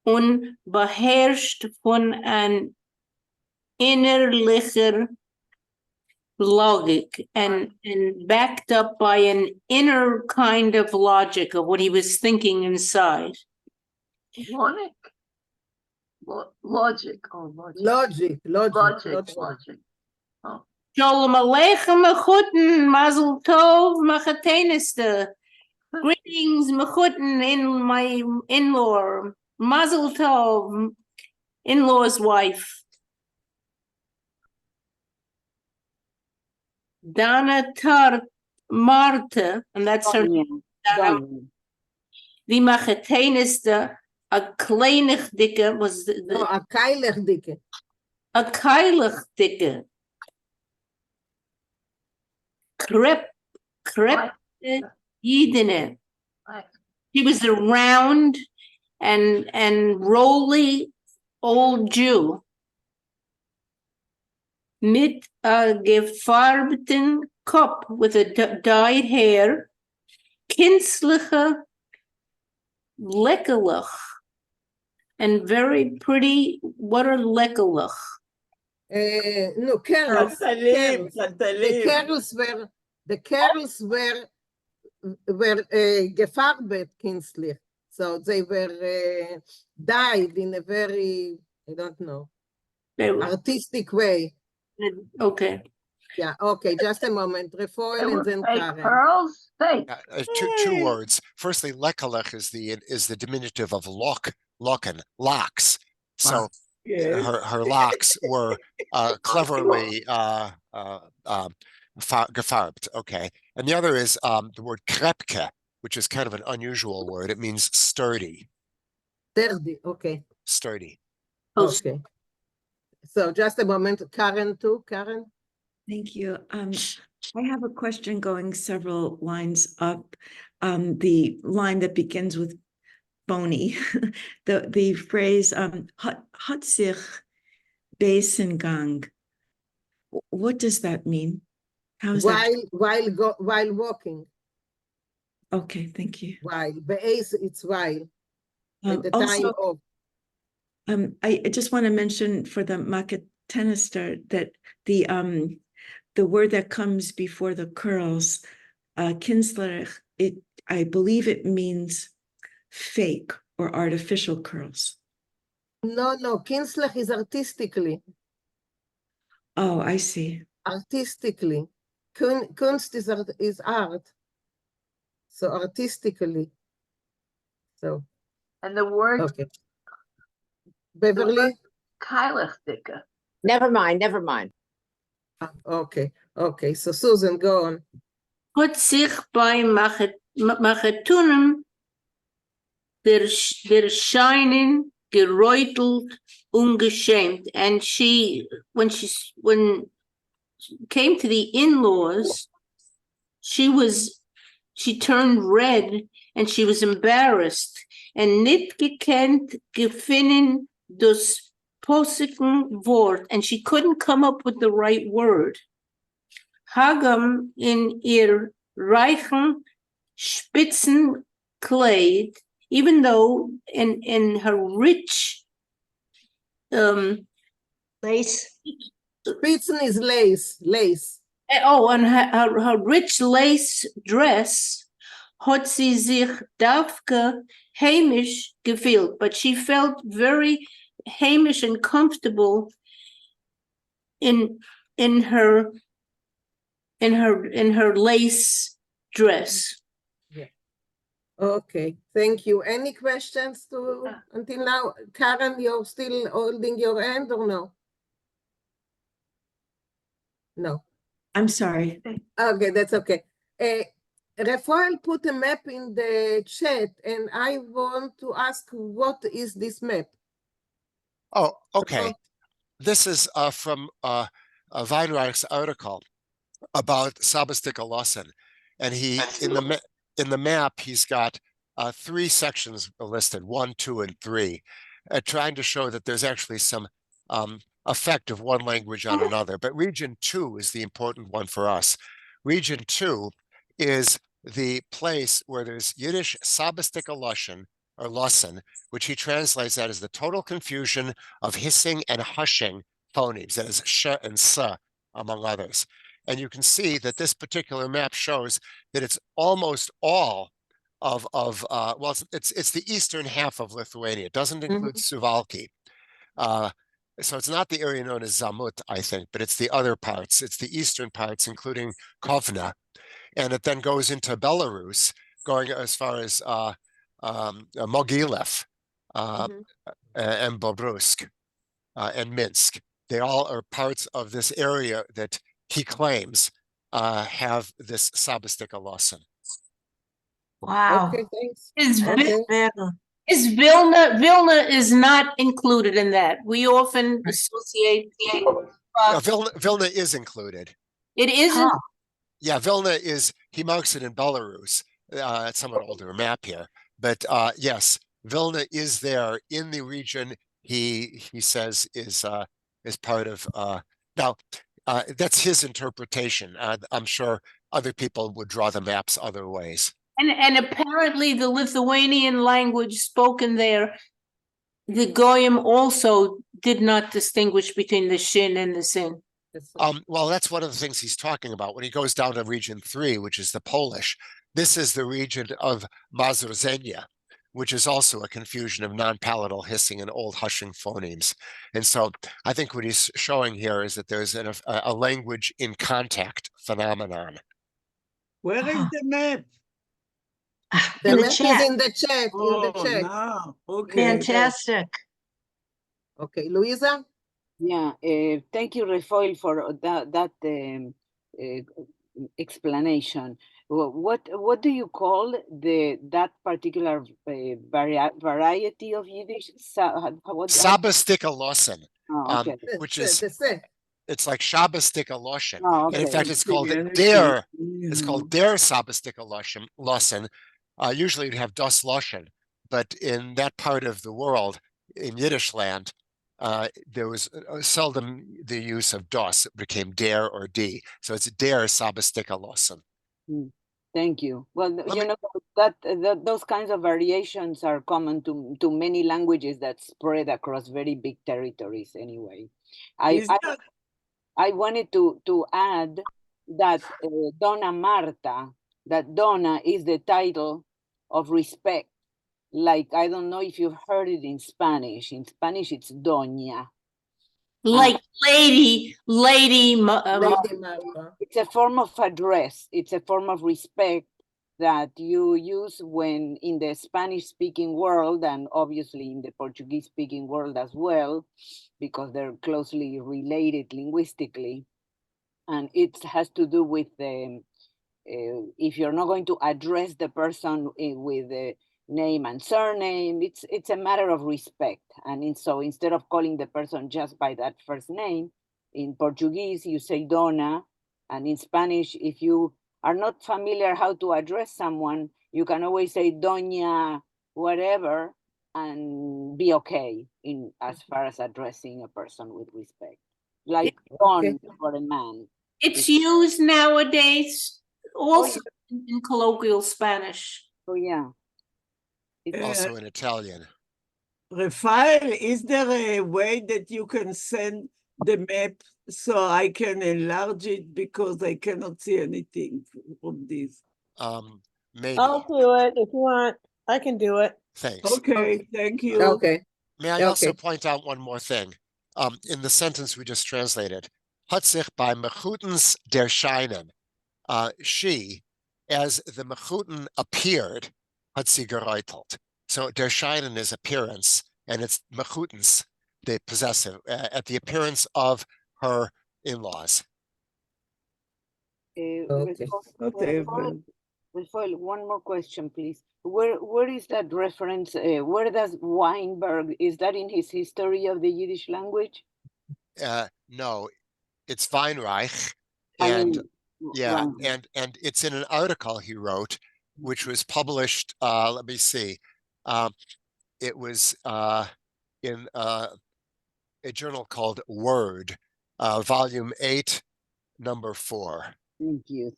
Unbeherrscht von an innerlicher logic, and backed up by an inner kind of logic of what he was thinking inside. Logic. Logic. Oh, Logic. Logic. Oh. Shalom Aleichem, Mechutten, Mazel Tov, Machateniste. Greetings, Mechutten, in my in-law. Mazel Tov, in-law's wife. Dana Marte, and that's her name. Die Machateniste, a kleinig dikke was No, a keilig dikke. A keilig dikke. Krep Yidine. He was a round and roly old Jew. Mit a gefarbten Kopf, with a dyed hair. Kinsliche Leckerlich. And very pretty. What are Leckerlich? No, carols. The carols were gefarbet künstlich. So they were dyed in a very, I don't know, artistic way. Okay. Yeah, okay, just a moment. They Refoil were and then fake Karen. pearls, fake. Two words. Firstly, lekalech is the diminutive of locken, locks. So her locks were cleverly gefarbed. Okay, and the other is the word krepke, which is kind of an unusual word. It means sturdy. Sturdy, okay. Sturdy. Okay. So just a moment, Karen too, Karen? Thank you. I have a question going several lines up. The line that begins with bony, the phrase hat sich Beisengang. What does that mean? How is that? While walking. Okay, thank you. While, be'ez, it's while. At the time Also, of. I just want to mention for the Makatenister that the word that comes before the curls, Kinslerich, I believe it means fake or artificial curls. No, Kinslech is artistically. Oh, I see. Artistically. Kunst is art. So artistically. So. And the word. Okay. Beverly? Keilechdicke. Never mind. Okay. So Susan, go on. Hat sich bei Machetunem der Scheinen geräutelt, ungeschämt. And when she came to the in-laws, she turned red and she was embarrassed. And nicht gekannt gefinnen das posigen Wort, and she couldn't come up with the right word. Hagam in ihr reichen Spitzenkleid, even though in her rich lace. Spitzen is lace. Oh, and her rich lace dress, hat sie sich davke heimisch gefühlt, but she felt very heimisch and comfortable in her lace dress. Yeah. Okay, thank you. Any questions until now? Karen, you're still holding your hand or no? No. I'm sorry. Okay, that's okay. Rafael put a map in the chat, and I want to ask, what is this map? Oh, okay. This is from Weinreich's article about Sabbatstika Lawson, and he in the map he's got 3 sections listed, 1, 2, and 3, trying to show that there's actually some effect of one language on another. But region 2 is the important one for us. Region 2 is the place where there's Yiddish Sabbatstika Lawson, which he translates that as the total confusion of hissing and hushing phonemes, that is sh and s, among others. And you can see that this particular map shows that it's almost all of well, it's the eastern half of Lithuania. It doesn't include Suwalki. So it's not the area known as Zamut, I think, but it's the other parts. It's the eastern parts, including Kovna. And it then goes into Belarus, going as far as Mogilev and Bobrusk and Minsk. They all are parts of this area that he claims have this Sabbatstika Lawson. Wow. Okay, thanks. Is Vilna is not included in that. We often associate Vilna is included. It isn't. Yeah, Vilna is, he marks it in Belarus. It's somewhat older map here, but yes, Vilna is there in the region. He says is part of now. That's his interpretation. I'm sure other people would draw the maps other ways. And apparently the Lithuanian language spoken there, the Goyim also did not distinguish between the Shin and the Sin. Well, that's one of the things he's talking about when he goes down to region 3, which is the Polish. This is the region of Mazurzenia, which is also a confusion of non-palatal hissing and old hushing phonemes. And so I think what he's showing here is that there's a language in contact phenomenon. Where is the map? The In the map is chat. in the chat, in the Oh, chat. now, okay. Fantastic. Okay, Louisa? Yeah, thank you, Refoil, for that explanation. What do you call that particular variety of Yiddish? Sabastikalosin, Oh, okay. which is The it's like Shabbostikalosin. Oh, And in okay. fact, it's called der Sabastikalosin. Usually you'd have das Loshen, but in that part of the world, in Yiddish land, there was seldom the use of das. It became der or d. So it's der Sabastikalosin. Thank you. Well, you know that those kinds of variations are common to many languages that spread across very big territories. Anyway, I wanted to add that Donna Marta, that Donna is the title of respect. Like, I don't know if you've heard it in Spanish. In Spanish, it's Doña. Like lady. Lady Marta. It's a form of address. It's a form of respect that you use when in the Spanish-speaking world, and obviously in the Portuguese-speaking world as well, because they're closely related linguistically. And it has to do with if you're not going to address the person with the name and surname, it's a matter of respect. And so instead of calling the person just by that first name, in Portuguese, you say Dona, and in Spanish, if you are not familiar how to address someone, you can always say Doña whatever and be okay in as far as addressing a person with respect. Like Don for a man. It's used nowadays also in colloquial Spanish. Oh, yeah. Also in Italian. Rafael, is there a way that you can send the map so I can enlarge it because I cannot see anything from this? Maybe. I'll do it if you want. I can do it. Thanks. Okay, thank you. Okay. May I also point out one more thing? In the sentence we just translated, hat sich bei Mechutens der Scheinen, she, as the Mechuten appeared, hat sie gereutelt. So der Scheinen is appearance, and it's Mechutens, the possessive, at the appearance of her in-laws. One more question, please. Where is that reference? Where does Weinberg, is that in his history of the Yiddish language? No, it's Weinreich, and and it's in an article he wrote, which was published. Let me see, it was in a journal called Word, Volume 8, Number 4.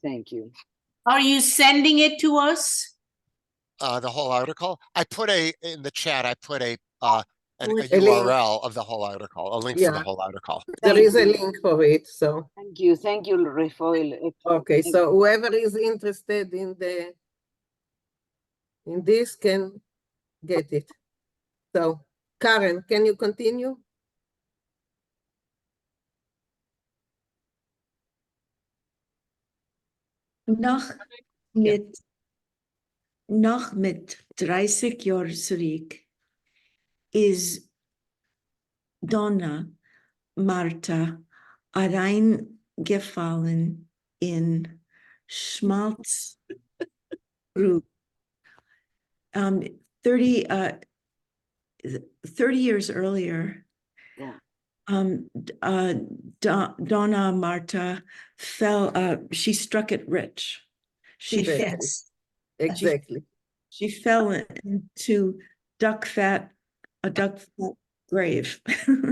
Thank you. Are you sending it to us? The whole article. I put in the chat. I put a URL of the whole article, a link for the whole article. There is a link for it, so. Thank you, Refoil. Okay, so whoever is interested in this can get it. So, Karen, can you continue? Noch mit 30 Jahren zurück ist Donna Marta reingefallen in Schmalzgrube. 30 years earlier, Donna Marta fell, she struck it rich. Exactly. She fell into a duck fat grave.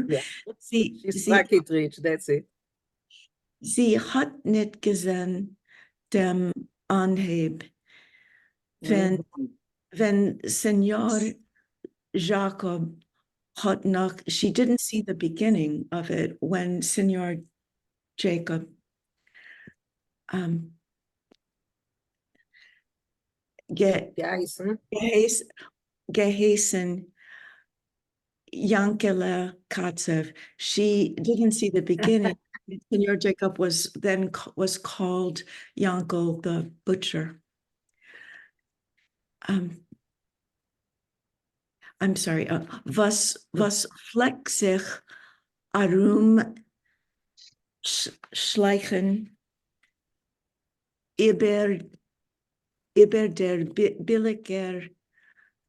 Yeah. She struck it rich, that's it. Sie hat nicht gesehen dem Anheb, wenn Senor Jacob hat noch, she didn't see the beginning of it when Senor Jacob geheißen Yankele Katsev. She didn't see the beginning. Senor Jacob was then was called Yankel the butcher. I'm sorry. Was fleck sich schleichen über der billiger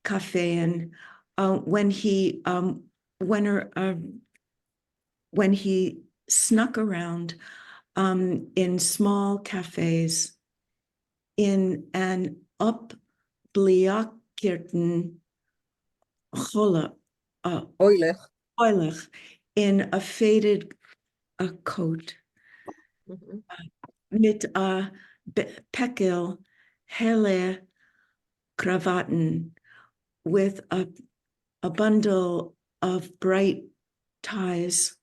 Kaffeen when he snuck around in small cafes in an upbliakerten oilich in a faded coat mit a peckel helle Kravaten with a bundle of bright ties.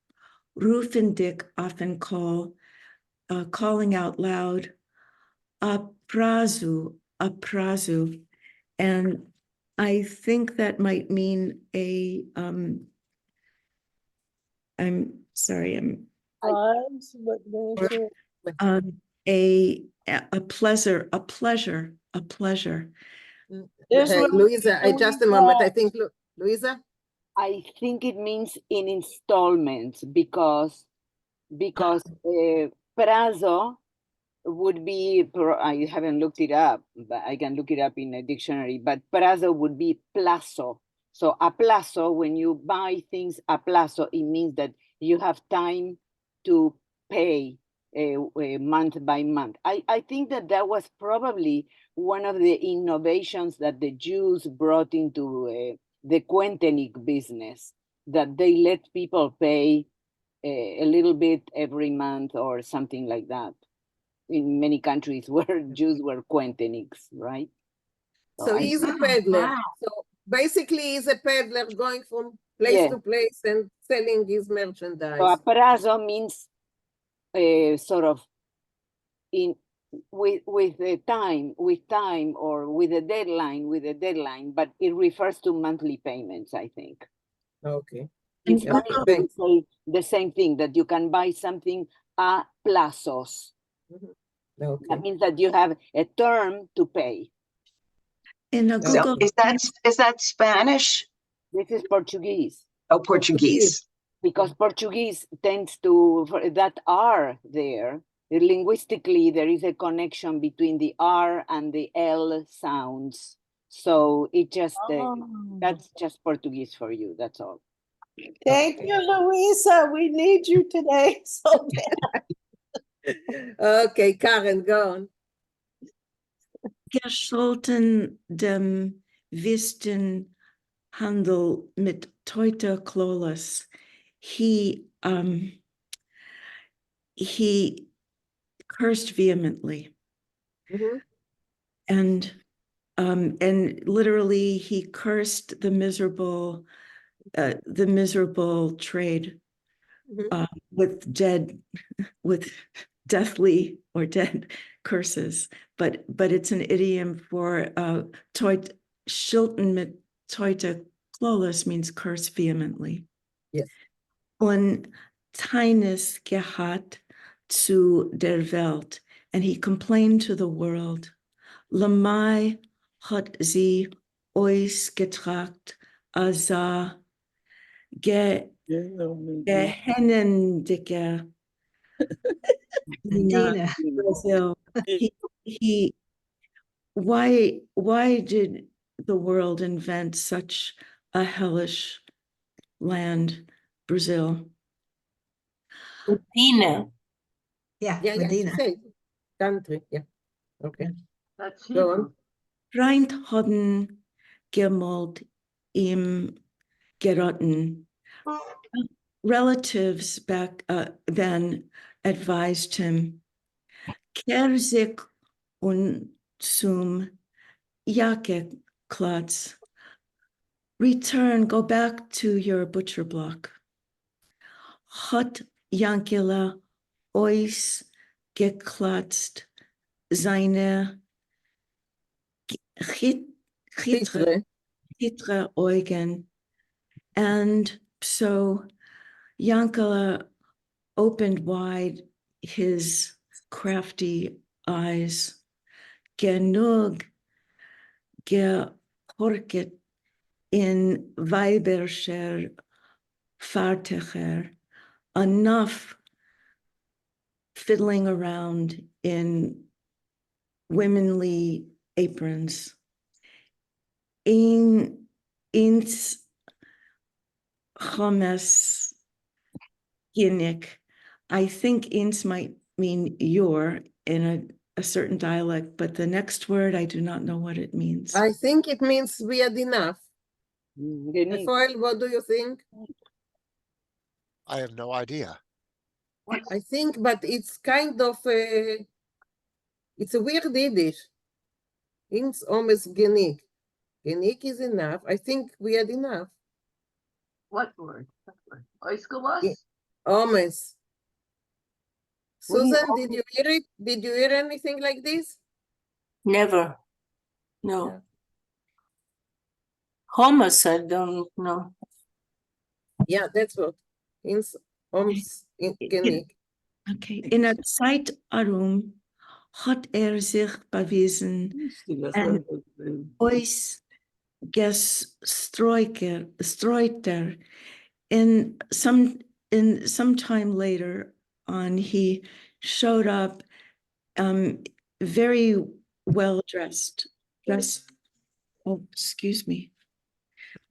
Ruth and Dick often calling out loud, aprazu, aprazu. And I think that might mean I'm sorry, a pleasure. Louisa, just a moment. I think, Louisa? I think it means in installments because prazo would be, I haven't looked it up, but I can look it up in a dictionary, but prazo would be plazo. So a plazo, when you buy things a plazo, it means that you have time to pay month by month. I think that was probably one of the innovations that the Jews brought into the Quentenik business, that they let people pay a little bit every month or something like that. In many countries where Jews were Quenteniks, right? So he's a peddler. So basically he's a peddler going from place to place and selling his merchandise. So a prazo means sort of with time or with a deadline, but it refers to monthly payments, I think. Okay. In Spanish, we say the same thing, that you can buy something a plazos. Okay. That means that you have a term to pay. In a Google, is that Spanish? This is Portuguese. Oh, Portuguese. Because Portuguese tends to, that R there, linguistically, there is a connection between the R and the L sounds. So it just, that's just Portuguese for you, that's all. Thank you, Louisa. We need you today so bad. Okay, Karen, go on. Gescholten dem Wisten Handel mit Teuter Klolas. He cursed vehemently. And literally he cursed the miserable trade with deathly or dead curses, but it's an idiom for Schilten mit Teute Klolas means curse vehemently. Yes. Und Teines gehat zu der Welt, and he complained to the world. Lamai hat sie ois getracht, asa gehennendike. Medina. Brazil. Why did the world invent such a hellish land, Brazil? Medina. Yeah, Medina. Country, yeah. Okay. That's Go on. Freund hadden gemalt im gerotten. Relatives back then advised him, kehr sich und zum Jacke-Klotz. Return, go back to your butcher block. Hat Yankele ois geklotzt seine Chitre. Titre Eugen. And so Vinkl opened wide his crafty eyes. Genug gehorket in weiberscher Fartiger, enough fiddling around in womanly aprons. Ins chomes ginnik. I think ins might mean your in a certain dialect, but the next word, I do not know what it means. I think it means we had enough. Foil, what do you think? I have no idea. I think, but it's kind of it's a weird Yiddish. Ins omes genik. Genik is enough. I think we had enough. What word? Oiskelos? Omes. What do you- Susan, did you hear it? Did you hear anything like this? Never. No. Hummus, I don't know. Yeah, that's what. Ins omes genik. Okay, in a Zeitarum hat sich bewiesen and ois gestreuter in some time later on he showed up very well dressed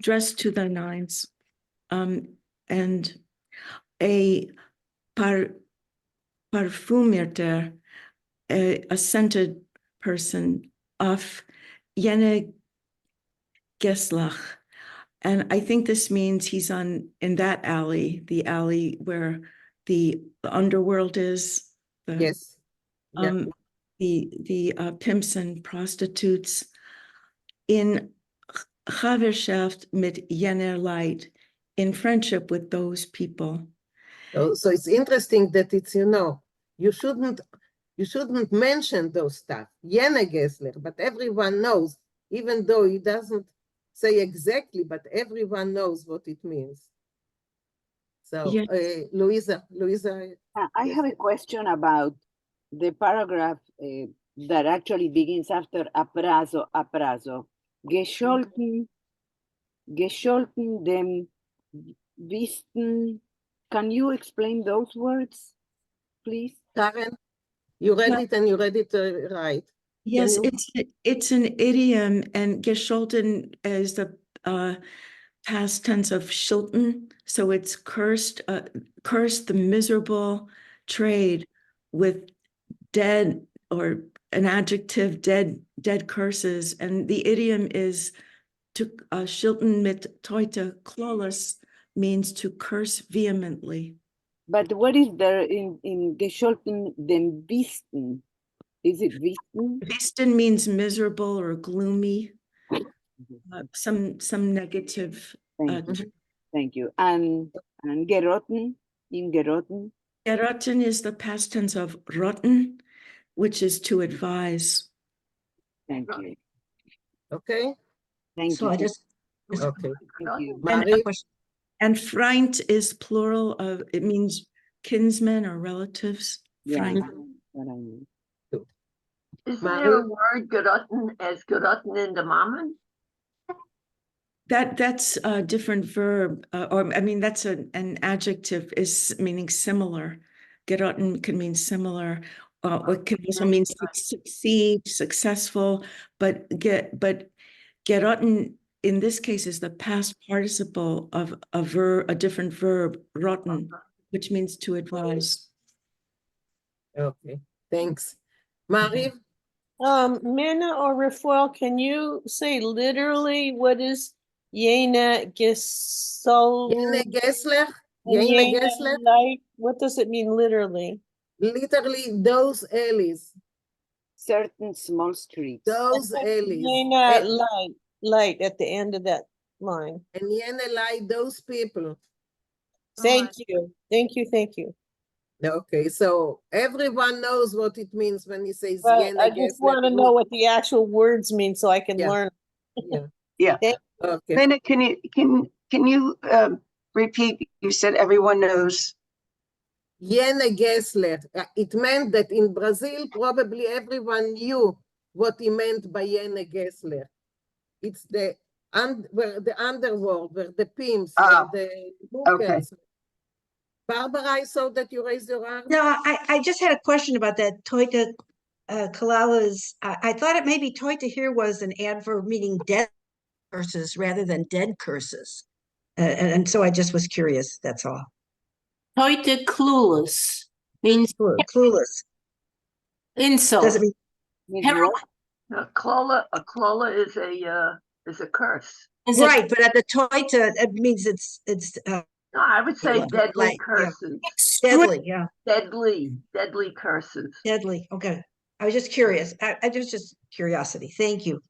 dressed to the nines and a parfumierter, a scented person of Jene Geslach. And I think this means he's in that alley, the alley where the underworld is. Yes. The pimps and prostitutes in Chaverschaft mit jener Leid, in friendship with those people. So it's interesting that it's, you shouldn't mention those stuff. Jene Gessler, but everyone knows, even though he doesn't say exactly, but everyone knows what it means. So, Yes. Louisa. I have a question about the paragraph that actually begins after aprazo. Gescholten dem Wisten. Can you explain those words, please? Karen, you read it and you read it right. Yes, it's an idiom, and gescholten is the past tense of shilton, so it's cursed the miserable trade with dead, or an adjective, dead curses, and the idiom is to shilton mit teute klolus, means to curse vehemently. But what is there in gescholten dem Wisten? Is it Wisten? Wisten means miserable or gloomy. Some negative. Thank you. And gerotten, in gerotten? Gerotten is the past tense of rotten, which is to advise. Thank you. Okay. Thank So you. I just. Okay. Thank you. And Freund is plural of, it means kinsmen or relatives. Yeah, Freund. Isn't there a word gerotten as gerotten in the Mammen? That's a different verb, or I mean, that's an adjective, is meaning similar. Gerotten can mean similar. It can also mean succeed, successful, but gerotten in this case is the past participle of a different verb, rotten, which means to advise. Okay, thanks. Mariv? Minna or Rafael, can you say literally what is Jena Gesol? Jene Gessler? Light? What does it mean literally? Literally those alleys. Certain small streets. Those alleys. Jena light at the end of that line. And Jene lie those people. Thank you. Okay, so everyone knows what it means when he says But Jene I just Gessler. want to know what the actual words mean so I can Yeah. learn. Yeah. Yeah. Okay. Lena, can you repeat? You said everyone knows. Yene Gessler. It meant that in Brazil, probably everyone knew what he meant by Yene Gessler. It's the where the underworld, where the pimps, where the hookers. Barbara, I saw that you raised your arm. No, I just had a question about that Toita Kalala's. I thought it maybe Toita here was an adverb meaning dead curses rather than dead curses. And so I just was curious, that's all. Heute clueless means clueless. Insult. Does it Means Heroin. what? A klola is a curse. Right, but at the Toita, it means it's No, I would say like, deadly yeah. curses. Deadly, yeah. Deadly curses. Deadly. Okay. I was just curious. I just curiosity. Thank you.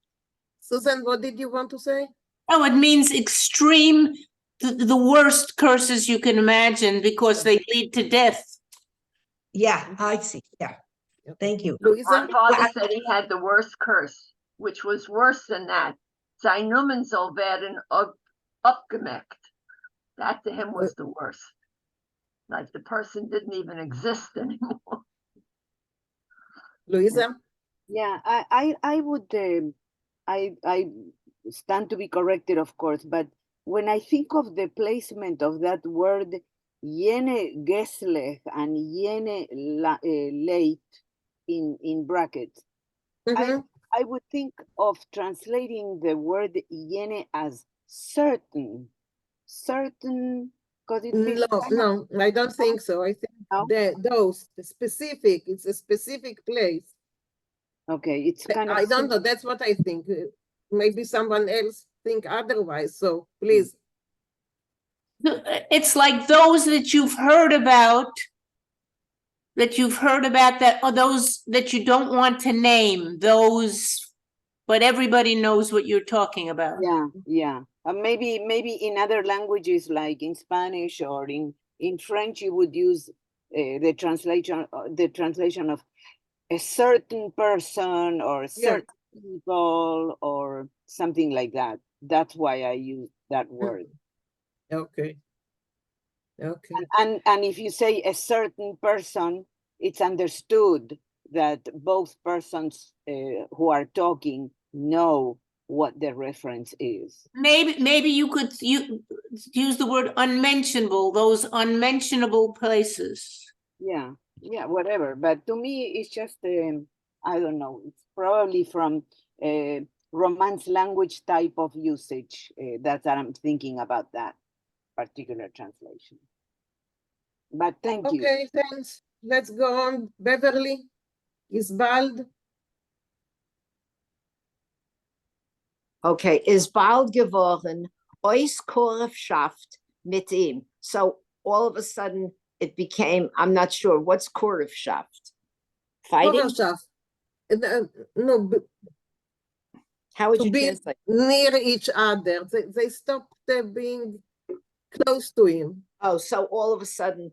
Susan, what did you want to say? Oh, it means extreme, the worst curses you can imagine because they lead to death. Yeah, I see. Yeah. Thank you. My father said he had the worst curse, which was worse than that. Sein Numen soll werden abgemerkt. That to him was the worst. Like the person didn't even exist anymore. Luisa? Yeah, I would I stand to be corrected, of course, but when I think of the placement of that word jene Gessler and jene late in brackets, I would think of translating the word jene as certain, because it feels No, I don't think so. I think the specific, it's a specific place. Okay, it's kind of. I don't know. That's what I think. Maybe someone else think otherwise. So please. It's like those that you've heard about, that, or those that you don't want to name, those, but everybody knows what you're talking about. Yeah. Maybe in other languages, like in Spanish or in French, you would use the translation of a certain person or certain people or something like that. That's why I use that word. Okay. And if you say a certain person, it's understood that both persons who are talking know what the reference is. Maybe you could use the word unmentionable, those unmentionable places. Yeah, whatever. But to me, it's just, I don't know, it's probably from Romance language type of usage. That's what I'm thinking about that particular translation. But thank you. Okay, thanks. Let's go on. Beverly is bald. Okay, is bald geworden, Korfschaft mit ihm. So all of a sudden it became, I'm not sure, what's Korfschaft? Fighting? Korfschaft. No, how would you be translate? Near each other. They stopped being close to him. Oh, so all of a sudden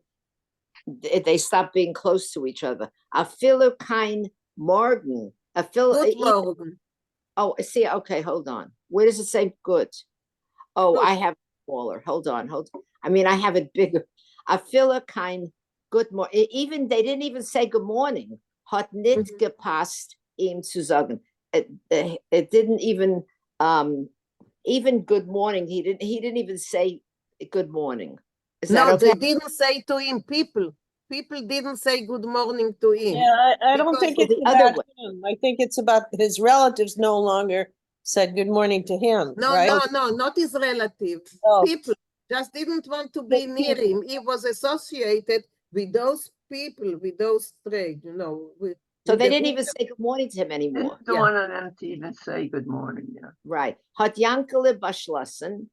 they stopped being close to each other. A filler kein Morgen. Good morgen. Oh, see, okay, hold on. Where does it say good? Oh, I have it smaller. Hold on. I mean, I have it bigger. A filler kein good morning. Even they didn't even say good morning. Hat nicht gepasst, ihm zu sagen. It didn't even good morning. He didn't even say good morning. Is that okay? They didn't say to him, people didn't say good morning to him. Yeah, I don't think it's about him. I think it's about his relatives no longer said good morning to him, right? No, not his relatives. People just didn't want to be near him. He was associated with those people, with those trade, So they didn't even say good morning to him anymore. Didn't want them to even say good morning. Yeah. Right. Hat Yankele beschlossen.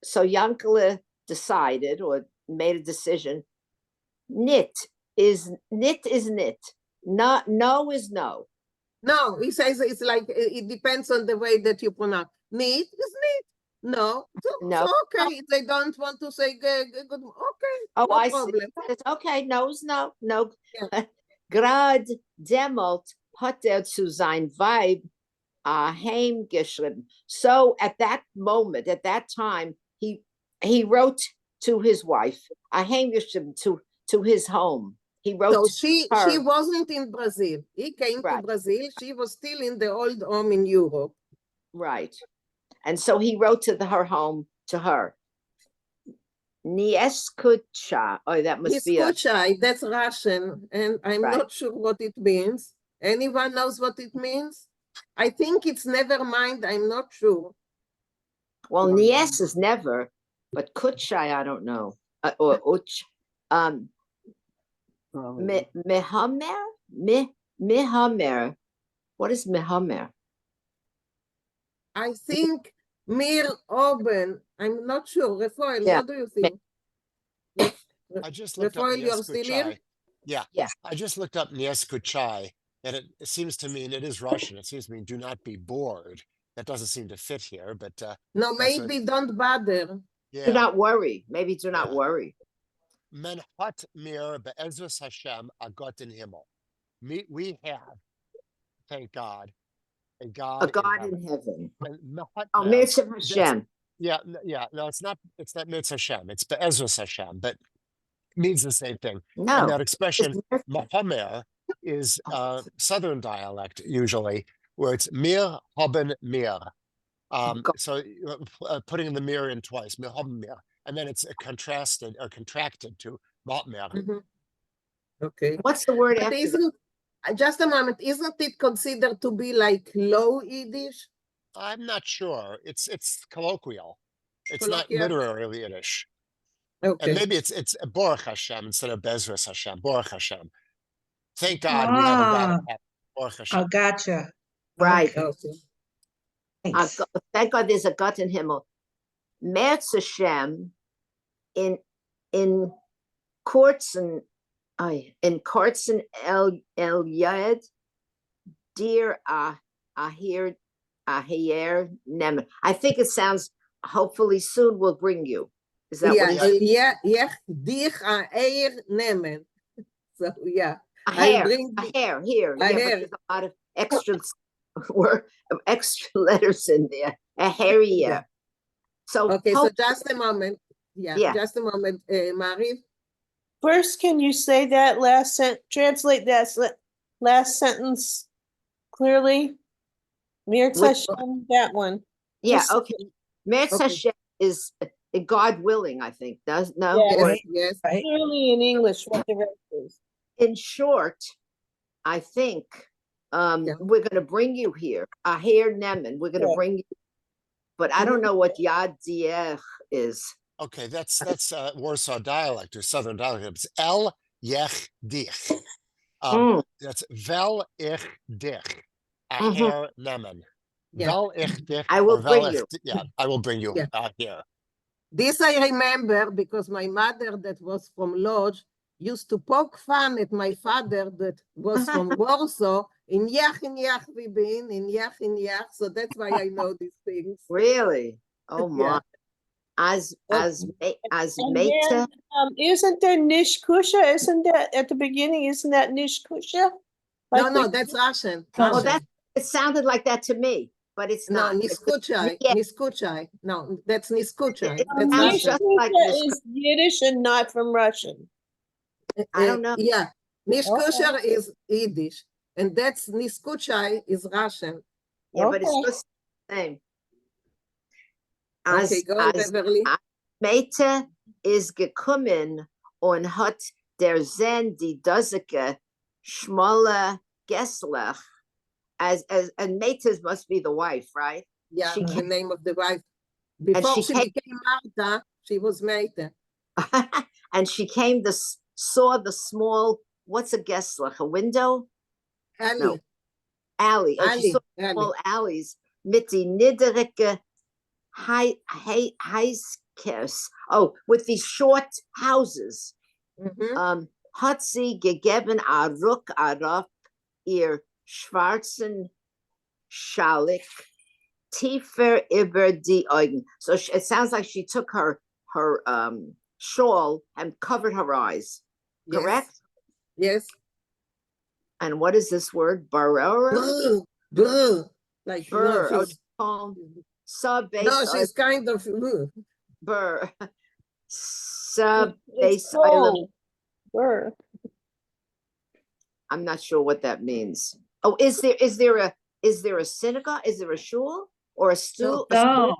So Yankele decided or made a decision. Nit is nit. No is no. No, he says it's like it depends on the way that you pronounce. Nit is nit. No, so okay. They don't want to say good. Okay, oh, no I problem. See. It's okay. No is no. Grad demot hat zu sein Weib heimgeschrieben. So at that moment, at that time, he wrote to his wife, heimgeschrieben, to his home. He wrote So to she her. wasn't in Brazil. He came to Right. Brazil. She was still in the old home in Europe. Right. And so he wrote to her home, to her. Nie escucha. Oh, that must be a. Niskuchai, that's Russian, and I'm Right. not sure what it means. Anyone knows what it means? I think it's never mind. I'm not sure. Well, nies is never, but kuchai, I don't know. Or uch. Mehamer? Mehamer. What is mehamer? I think Mir Oben. I'm not sure. Rafael, Yeah. what do you think? I just looked up Rafael, you're still here? Nieskuchai. Yeah. Yeah. I just looked up Nieskuchai, and it seems to mean, it is Russian. It seems to mean do not be bored. That doesn't seem to fit here, but No, that's what- maybe don't bother. Do yeah. not worry. Maybe do not Yeah. worry. Men hat mir be'ezus Hashem a Gott in Himmel. We have, thank God, a God, A God in in heaven. heaven. And mehat Oh, mer, Mitzvah that's- Hashem. Yeah, no, it's not Mitzvah Hashem. It's be'ezus Hashem, but means the same thing. And No. that expression, Mahomer, is Southern dialect usually, where it's mir haben mir. So putting the mir in twice, mir haben mir, and then it's contrasted or contracted to Matmer. Okay. What's the word But after that? isn't, just a moment, isn't it considered to be like low Yiddish? I'm not sure. It's colloquial. It's not Colloquial? literary Yiddish. Okay. And maybe it's Baruch Hashem instead of Bezras Hashem. Baruch Hashem. Thank God we have a God in heaven. Baruch Hashem. Oh, gotcha. Right. Okay. Thanks. Thank God there's a gut in Himmel. Merz Hashem in Kortzen El Yed Dear Ahir Nemen. I think it sounds hopefully soon will bring you. Is that what Yeah, dich a eir nemen. So yeah. A hair here. Yeah, but hair. there's a lot of extra letters in there. A hair, yeah. So Okay, so just a moment. Yeah. Just a moment, Mari. First, can you say that translate that last sentence clearly? Mirz Hashem, that one. Yeah, Just- okay. Merz Hashem is God willing, I think. No? Yes. Or Yes. Clearly in English what the rest is. in short, I think we're going to bring you here. Ahir Nemen, we're going to bring you. But I don't know what Yad Diech is. Okay, that's Warsaw dialect or Southern dialect. It's El Yech Dich. That's Vel Ich Dich. Aher Nemen. Vel Ich Dich. I will or Vel bring ich you. Di- Yeah, I will bring you here. This I remember because my mother that was from Lodz used to poke fun at my father that was from Warsaw in Yach we been in Yach. So that's why I know these things. Really? Oh my. Yeah. As And Meta. then, isn't there Nishkusha? Isn't that at the beginning? Isn't that Nishkusha? No, that's Russian. Oh, it sounded like that to me, but it's No, not. Niskuchai. Yeah. Niskuchai. No, that's Niskuchai. That's sounds Russian. just like Nishkusha is Yiddish and not from Russian. I don't know. Yeah, Nishkusher is Yiddish, and that's Niskuchai is Russian. Yeah, but it's just the same. Okay, go on, Beverly. Meta is gekommen und hat der Zen die Dozeke Schmolle Gesslach and Meta must be the wife, right? Yeah, She the name of the wife. Before she became Martha, she was Meta. And she saw the small, what's a Gesslach? A window? Alley. No. Alley. Oh, she saw small alleys. Mit die niederige Heiskers. Oh, with these short houses. Hat sie gegeben a Ruck araf ihr schwarzen Schalik tiefer über die Augen. So it sounds like she took her shawl and covered her eyes. Yes. Correct? Yes. And what is this word? Barora? Boo. Like, Burr. Oh, she's, sub no, base. she's kind of, Burr. Sub It's base island. full. Burr. I'm not sure what that means. Oh, is there a synagogue? Is there a shul or a stool? No.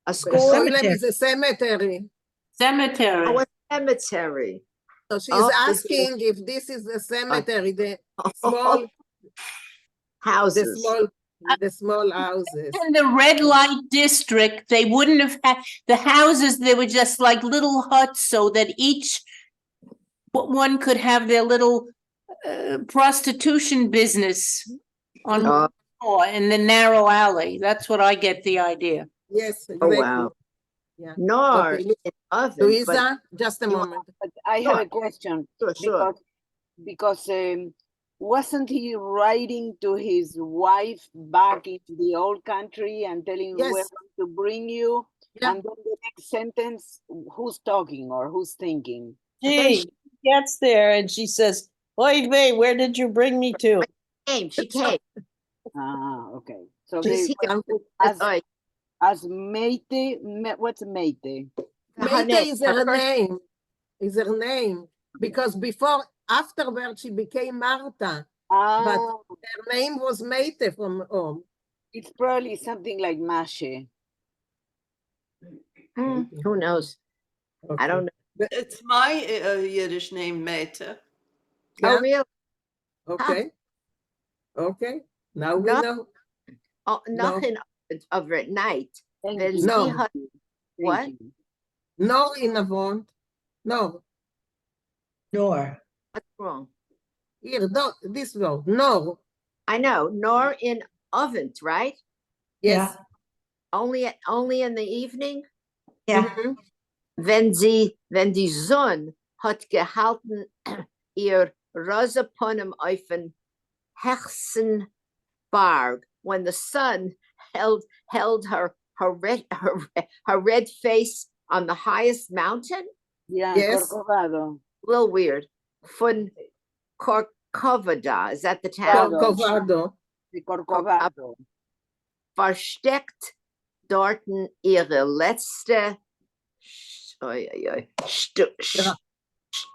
A school? Oilem is a cemetery. Cemetery. Oh, a cemetery. So she's Oh, asking if this is the cemetery, the small houses. the small houses. In the red light district, they wouldn't have had the houses, they were just like little huts so that each one could have their little prostitution business on one floor in the narrow alley. That's what I get the idea. Yes, Oh, exactly. wow. Yeah. Nor Okay, in oven, Luisa, just a moment. But I have a question. Sure. Because wasn't he writing to his wife back in the old country and telling Yes. where to bring you? Yeah. And then the next sentence, who's talking or who's thinking? She gets there and she says, "Oy vey, where did you bring me to?" She came. Ah, okay. So She's they here. as Meite, what's Meite? Meite is her name. Is her name. Because afterward she became Marta. But her name was Meite from home. It's probably something like Mashe. Who knows? I don't know. It's my Yiddish name, Meta. Oh, really? Okay. Okay. Now we know. Oh, nothing over at night. Then No. sie hat, what? No in Avon. No. Nor. What's wrong? Here, this word. No. I know. Nor in ovens, right? Yes. Only in the evening? Yeah. Mhm. Wenn die Sonne hat gehalten ihr Rosaponem auf den Hexenberg, when the sun held her red face on the highest mountain? Yeah, Yes. Corcovado. A little weird. Von Corcovado, is that the town? Corcovado. The Corcovado. Versteckt dorten ihre letzte Strahlen.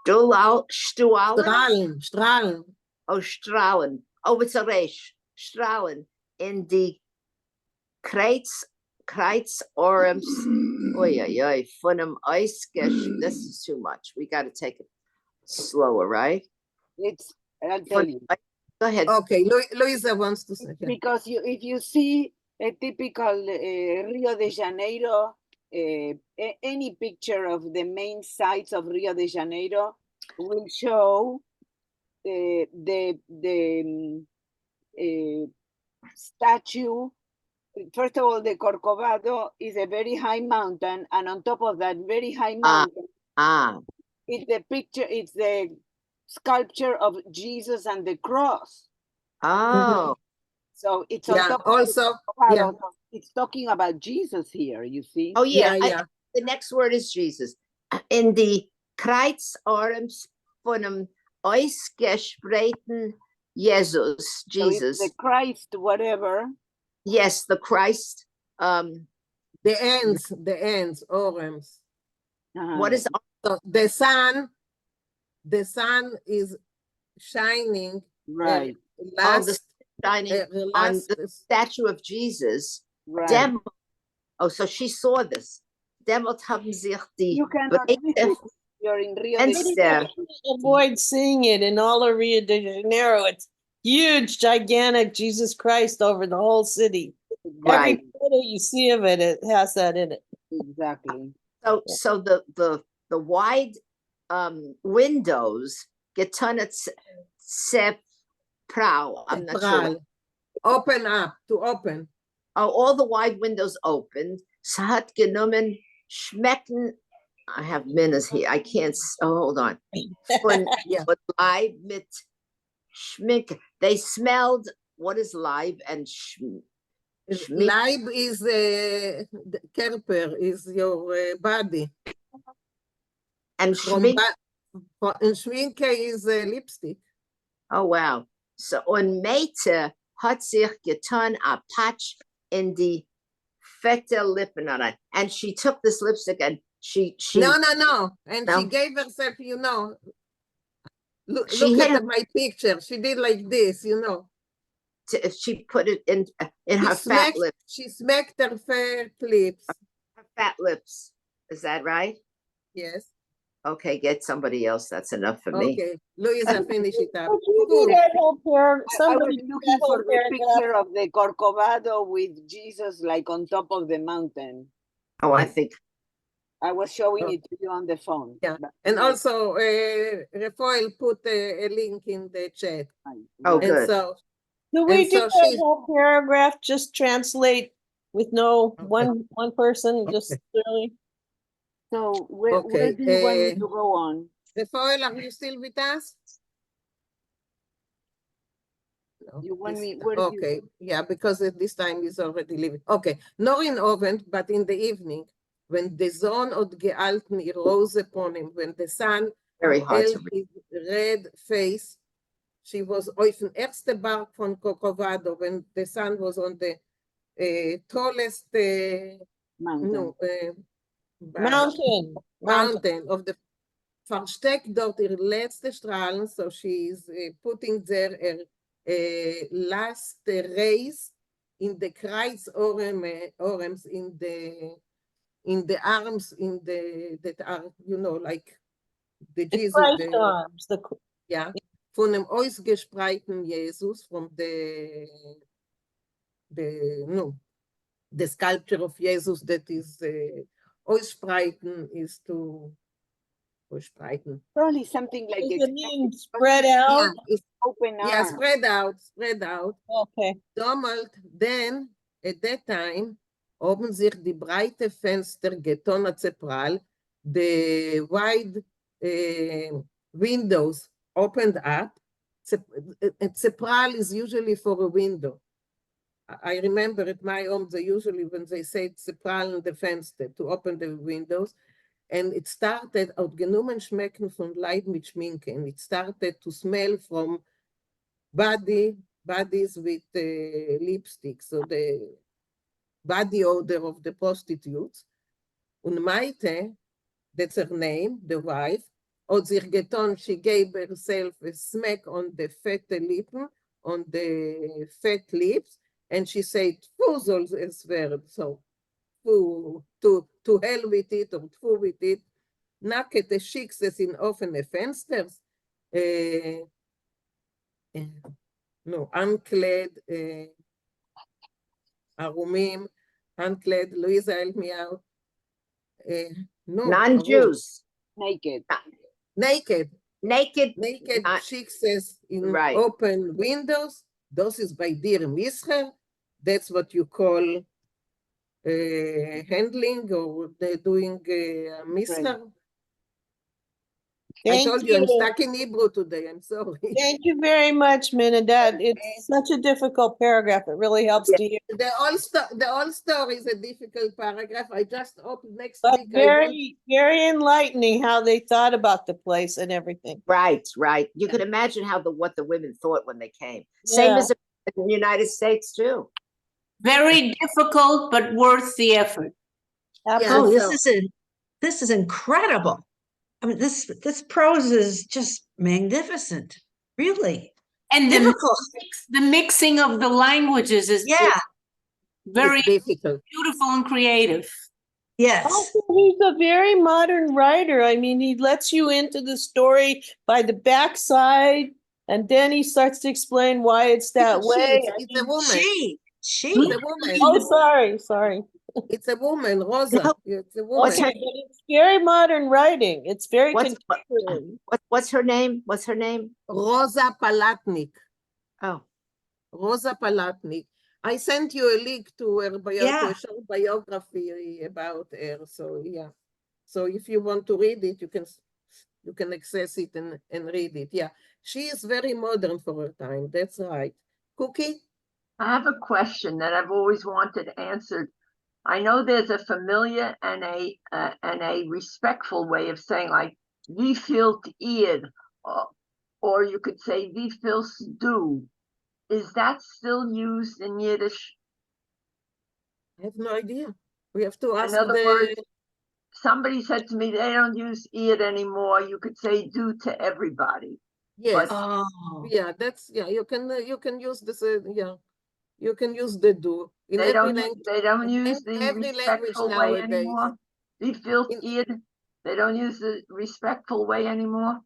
Oh, Strahlen. Oh, it's a resh. Strahlen in die Kreuzorms. Von dem Eisgesch. This is too much. We got to take it slower, right? I'll tell you. Go ahead. Okay, Luisa wants to say. Because if you see a typical Rio de Janeiro, any picture of the main sites of Rio de Janeiro will show the statue. First of all, the Corcovado is a very high mountain, and on top of that very high mountain, it's the sculpture of Jesus and the cross. Oh. So it's on top also, of it's talking about Jesus here, you see. Oh, yeah. The next word is Jesus. In the Kreuzorms von dem ausgesprochenen Jesus, Jesus. So the Christ, whatever. Yes, the Christ. The ends, orems. What is so the sun is shining. Right. Shining on the statue of Jesus. Right. So she saw this. Demot haben sich die You cannot visit. You're in Rio de Janeiro. Janeiro. Avoid seeing it in all of Rio de Janeiro. It's huge, gigantic Jesus Christ over the whole city. Right. Every photo you see of it, it has that in it. Exactly. So the wide windows get ton of prow. I'm not sure. Open up, to open. Oh, all the wide windows opened. Es hat genommen schmecken. I have minutes here. I can't. Oh, hold on. Von Leib mit Schmink. They smelled. What is Leib and Schmink? Leib is Kerper, is your body. And Schmink. And Schminke is lipstick. Oh, wow. So on Meite hat sich getan a patch in die fette Lippen on it. And she took this lipstick and she No. And she No? gave herself, look She hit at her- my picture. She did like this, she put it in She her fat lips. She smacked her fat lips. Her fat lips. Is that right? Yes. Okay, get somebody else. That's enough for me. Okay. Louisa, finish it up. Could you do that whole I somebody was do looking that whole for the paragraph? picture of the Corcovado with Jesus like on top of the mountain. Oh, I think. I was showing it to you on the phone. Yeah. but And anyway. also, Rafael put a link in the chat. Oh, And good. so, Do we and do so that she, whole paragraph, just translate with no one person, just clearly? So where okay. do you want me to go on? Rafael, are you still with us? No, You want this- me, where do you? okay, yeah, because at this time he's already leaving. Okay, nor in Ovent, but in the evening, when the zone od gealten rose upon him, when the sun Very hard to held his red face, she was auf den erste Berg von Corcovado, when the sun was on the tallest Mountain. mountain of the versteckt dort ihre letzte Strahlen, so she's putting there her last rays in the Kreis orems in the arms that are like the Jesus, Christ arms, yeah, von dem ausgespreiten Jesus, from the sculpture of Jesus that is ausspreiten is to ausspreiten. Probably something like Does it mean spread out? Yeah, it's open yeah, arms. spread out. Okay. Damals, then, at that time, oben sich die breite Fenster getona zepral, the wide windows opened up. Zepral is usually for a window. I remember at my home, they usually, when they say zepral in the Fenster, to open the windows, and it started, out genommen schmecken von Leid mit Schminke, and it started to smell from bodies with lipstick, so the body odor of the prostitutes. Und Maite, that's her name, the wife, od sich getan, she gave herself a smack on the fette lippen, on the fat lips, and she said, "Tfu soll es werden," so to hell with it, or tfu with it. Nackte Schicksals in offene Fensters. No, unclad, ערומים, unclad, Louisa, help me out. No, Non-Jews. Naked. Naked. Naked not- chicks in Right. open windows. Those is by Dir Mischer. That's what you call handling, or they're doing Mischer. I Thank told you I'm you. stuck in Hebrew today. I'm sorry. Thank you very much, Minadad. It's such a difficult paragraph. It really helps to hear. The whole story is a difficult paragraph. I just hope next But week very enlightening how they thought about the place and everything. Right. You can imagine what the women thought when they came. Same Yeah. as in the United States too. Very difficult, but worth the effort. Oh, this is incredible. I mean, this prose is just magnificent, really. And Difficult. the mixing of the languages is very difficult, beautiful and creative. Yes. Also, he's a very modern writer. I mean, he lets you into the story by the backside, and then he starts to explain why it's that way. It's a woman. She. It's a woman. Oh, sorry. It's a woman, Rosa. It's a woman. What's her- But it's very modern writing. It's very contemporary. What's her name? What's her name? Rosa Palatnik. Oh. Rosa Palatnik. I sent you a link to her to a short biography about her. So yeah. So if you want to read it, you can access it and read it. Yeah. She is very modern for her time. That's right. Cookie? I have a question that I've always wanted answered. I know there's a familiar and a respectful way of saying, like, wie vielt ihr, or you could say wie vielst du. is that still used in Yiddish? I have no idea. We have to ask In other the, words, somebody said to me, they don't use it anymore. You could say do to everybody. yes. But Yeah, that's, yeah, you can use this, yeah. You can use the do in they every don't, language. they don't use the Every language respectful way nowadays. anymore. Do you feel it? They don't use the respectful way anymore?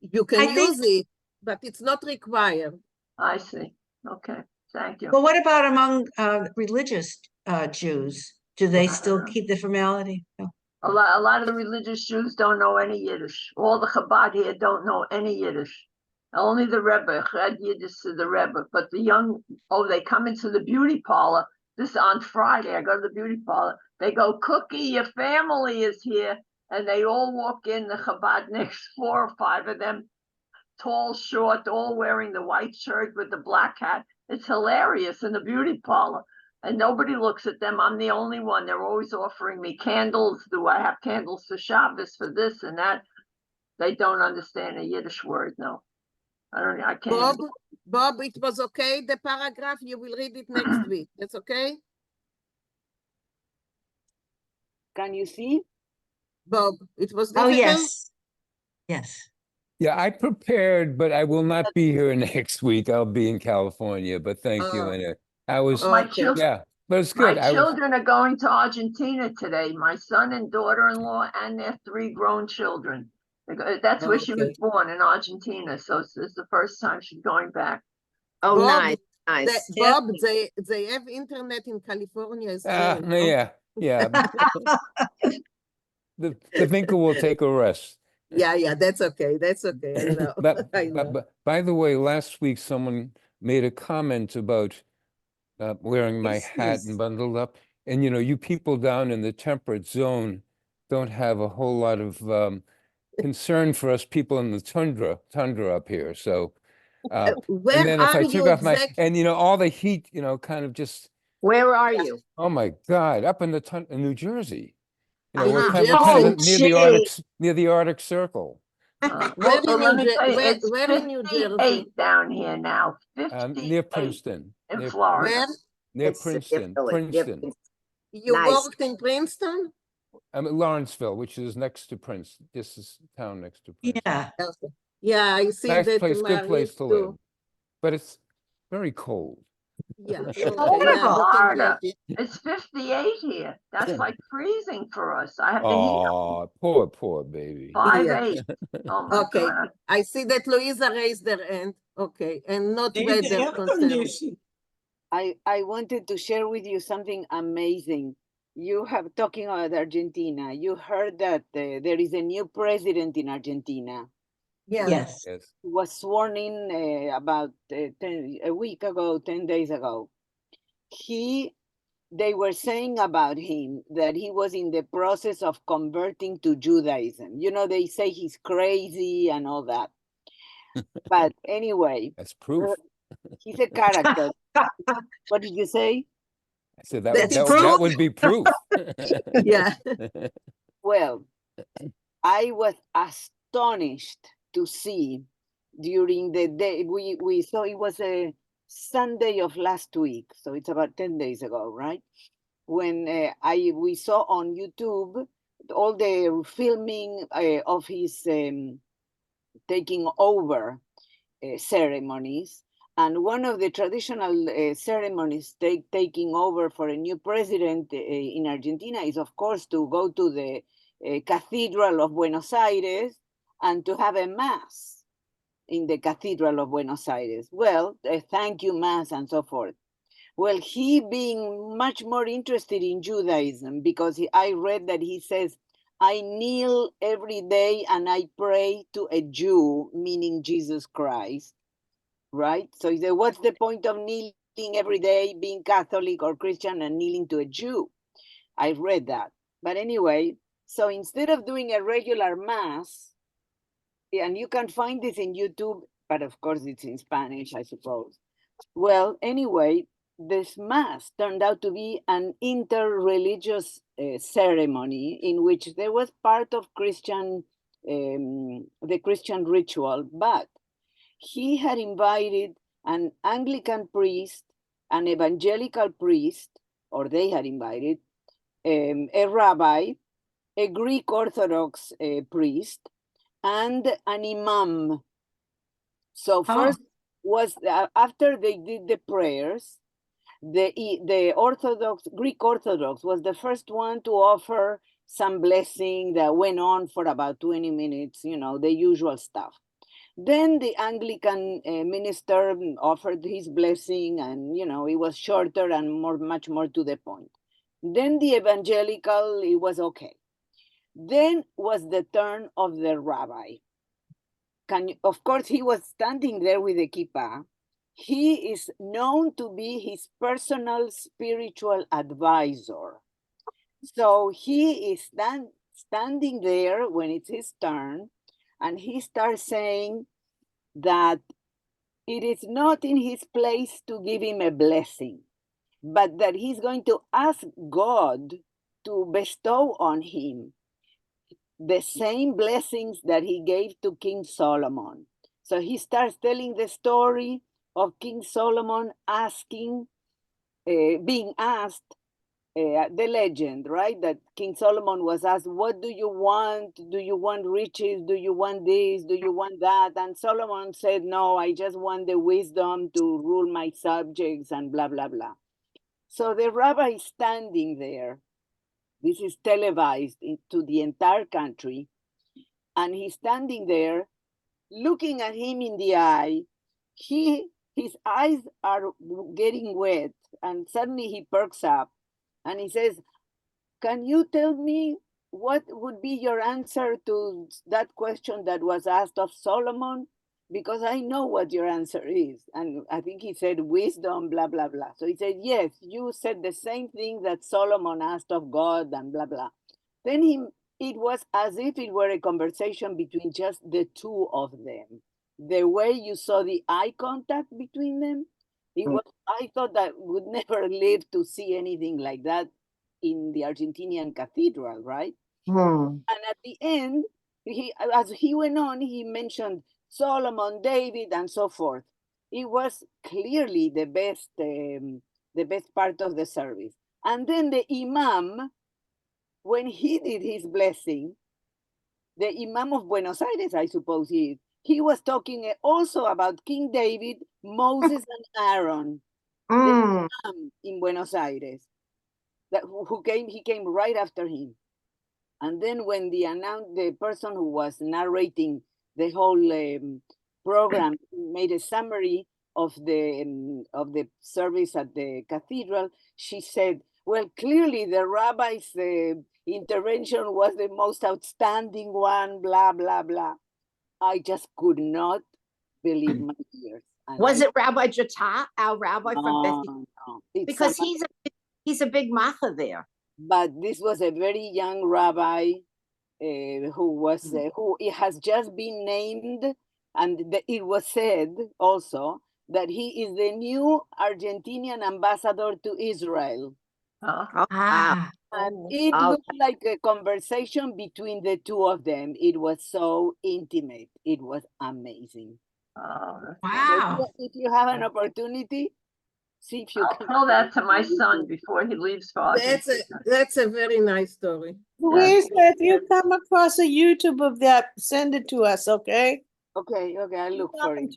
You can I think- use it, but it's not required. I see. Okay, thank you. Well, what about among religious Jews? Do they still know. keep the formality? No. A lot of the religious Jews don't know any Yiddish. All the Chabad here don't know any Yiddish. Only the Rebbe had Yiddish to the Rebbe, but the young, they come into the beauty parlor. This on Friday, I go to the beauty parlor. They go, Cookie, your family is here. And they all walk in, the Chabad next 4 or 5 of them, tall, short, all wearing the white shirt with the black hat. It's hilarious in the beauty parlor. And nobody looks at them. I'm the only one. They're always offering me candles. Do I have candles for Shabbos, for this and that? They don't understand a Yiddish word, no. I can't. Bob, it was okay, the paragraph. You will read it next week. That's okay? Can you see? Bob, it was Oh, difficult? yes. Yes. Yeah, I prepared, but I will not be here next week. I'll be in California, but thank you. Oh. And I was, Okay. yeah, but it's My good. children are going to Argentina today. My son and daughter-in-law and their 3 grown children. That's where she was Okay. born, in Argentina. So it's the first time she's going back. Oh, Bob, nice, nice. Bob, they have internet in California as well. no? yeah. The Vinkl will take a rest. Yeah, that's okay. That's okay. I know. I know. But by the way, last week someone made a comment about wearing my hat and bundled up. And you people down in the temperate zone don't have a whole lot of concern for us people in the tundra up here. So, Where and then if are I took you off my, exactly? and all the heat, kind of just, Where are you? oh my God, up in in New Jersey. In We're New kind Jersey? of near the Arctic Circle. Where in let New me tell you, Jersey? it's Where in New Jersey? 58 down here now. Near 58 Princeton. in Florida. Where? Near It's Princeton. Italy. Princeton. You Nice. worked in Princeton? I'm at Lawrenceville, which is next to Princeton. This is town next to Princeton. Yeah. Okay. Yeah, I see Nice that. place, good place to live. too. But it's very cold. Yeah. It's Okay. cold in Yeah, we can Florida. imagine. It's 58 here. That's like freezing for us. I have the heat Oh, poor baby. 5'8". Oh my Okay. God. I see that Louisa raised her hand. Okay. And not The weather air concern. condition. I wanted to share with you something amazing. You have talking about Argentina. You heard that there is a new president in Argentina. Yeah. Yes. He was sworn in about a week ago, 10 days ago. They were saying about him that he was in the process of converting to Judaism. They say he's crazy and all that. But anyway, That's proof. he's a character. What did you say? I said That's that proof? would be proof. Yeah. Well, I was astonished to see during the day we saw it was a Sunday of last week, so it's about 10 days ago, right? When we saw on YouTube all the filming of his taking over ceremonies. And one of the traditional ceremonies taking over for a new president in Argentina is, of course, to go to the Cathedral of Buenos Aires and to have a mass in the Cathedral of Buenos Aires. Well, thank you mass and so forth. Well, he being much more interested in Judaism, because I read that he says, I kneel every day and I pray to a Jew, meaning Jesus Christ. Right? So he said, what's the point of kneeling every day, being Catholic or Christian and kneeling to a Jew? I read that. But anyway, so instead of doing a regular mass, and you can find this in YouTube, but of course it's in Spanish, I suppose. Well, anyway, this mass turned out to be an interreligious ceremony in which there was part of the Christian ritual, but he had invited an Anglican priest, an evangelical priest, or they had invited, a rabbi, a Greek Orthodox priest, and an imam. So first was, after they did the prayers, the Greek Orthodox was the first one to offer some blessing that went on for about 20 minutes, you know, the usual stuff. Then the Anglican minister offered his blessing, and, you know, it was shorter and much more to the point. Then the evangelical, it was okay. Then was the turn of the rabbi. Of course, he was standing there with the kippah. He is known to be his personal spiritual advisor. So he is standing there when it's his turn, and he starts saying that it is not in his place to give him a blessing, but that he's going to ask God to bestow on him the same blessings that he gave to King Solomon. So he starts telling the story of King Solomon being asked, the legend, right? That King Solomon was asked, what do you want? Do you want riches? Do you want this? Do you want that? And Solomon said, no, I just want the wisdom to rule my subjects and blah, blah, blah. So the rabbi is standing there. This is televised to the entire country. And he's standing there looking at him in the eye. His eyes are getting wet, and suddenly he perks up and he says, can you tell me what would be your answer to that question that was asked of Solomon? Because I know what your answer is. And I think he said wisdom, blah, blah, blah. So he said, yes, you said the same thing that Solomon asked of God and blah, blah. Then it was as if it were a conversation between just the two of them. The way you saw the eye contact between them, I thought that would never live to see anything like that in the Argentinian cathedral, right? And at the end, as he went on, he mentioned Solomon, David, and so forth. It was clearly the best part of the service. And then the imam, when he did his blessing, the imam of Buenos Aires, I suppose he was talking also about King David, Moses, and Aaron, the imam in Buenos Aires. He came right after him. And then when the person who was narrating the whole program made a summary of the service at the cathedral, she said, well, clearly the rabbi's intervention was the most outstanding one, blah, blah, blah. I just could not believe my ears. Was it Rabbi Jata, our rabbi from Beth? No. Because he's a big macha there. But this was a very young rabbi who has just been named, and it was said also that he is the new Argentinian ambassador to Israel. And it looked like a conversation between the two of them. It was so intimate. It was amazing. Wow. So if you have an opportunity, see if you can tell that to my son before he leaves for Argentina. That's a very nice story. Luisa, if you come across a YouTube of that, send it to us, okay? Okay, I'll look for it.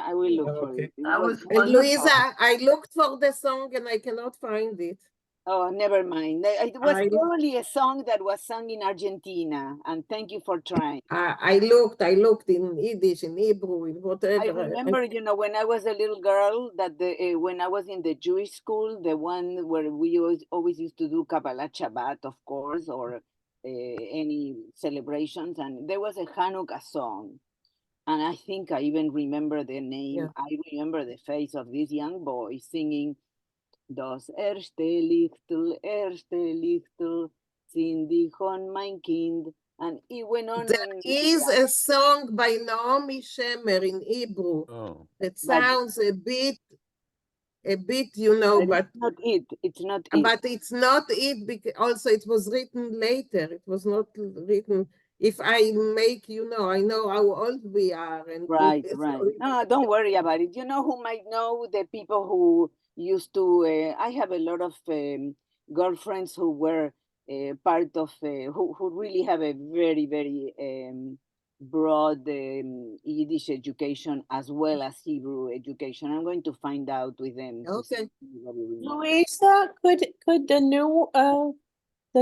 I will look for it. And Luisa, I looked for the song and I cannot find it. Oh, never mind. It was probably a song that was sung in Argentina, and thank you for trying. I looked in Yiddish, in Hebrew, in whatever. I remember, when I was a little girl, that when I was in the Jewish school, the one where we always used to do Kabbalah Shabbat, of course, or any celebrations, and there was a Hanukkah song. And I think I even remember the name. Yeah. I remember the face of this young boy singing, Das erste Lichtel, sind dich on mein Kind. And it went on. There is a song by Naomi Shemer in Hebrew. It sounds a bit a bit, you know, but it's not it. It's not it. but it's not it because also it was written later. It was not written. If I make, you know, I know how old we are, and Right, so right. No, don't worry about it. You know who might know? The people who used to. I have a lot of girlfriends who were part of who really have a very very broad Yiddish education as well as Hebrew education. I'm going to find out with them. To see Okay. what we know. Louisa, could the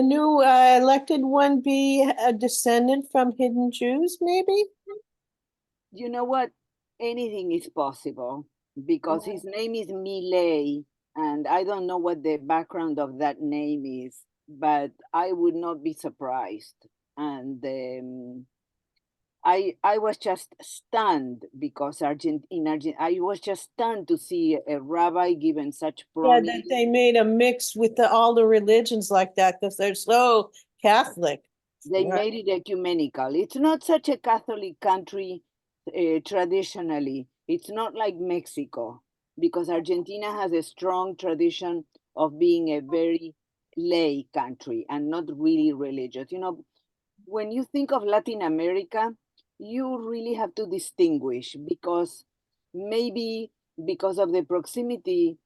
new elected one be a descendant from hidden Jews, maybe? You know what? Anything is possible because his name is Milei, and I don't know what the background of that name is, but I would not be surprised. And I was just stunned because I was just stunned to see a rabbi given such Yeah, promise. that they made a mix with all the religions like that because they're so Catholic. They Right. made it ecumenical. It's not such a Catholic country traditionally. It's not like Mexico because Argentina has a strong tradition of being a very lay country and not really religious. You know, when you think of Latin America, you really have to distinguish because maybe because of the proximity,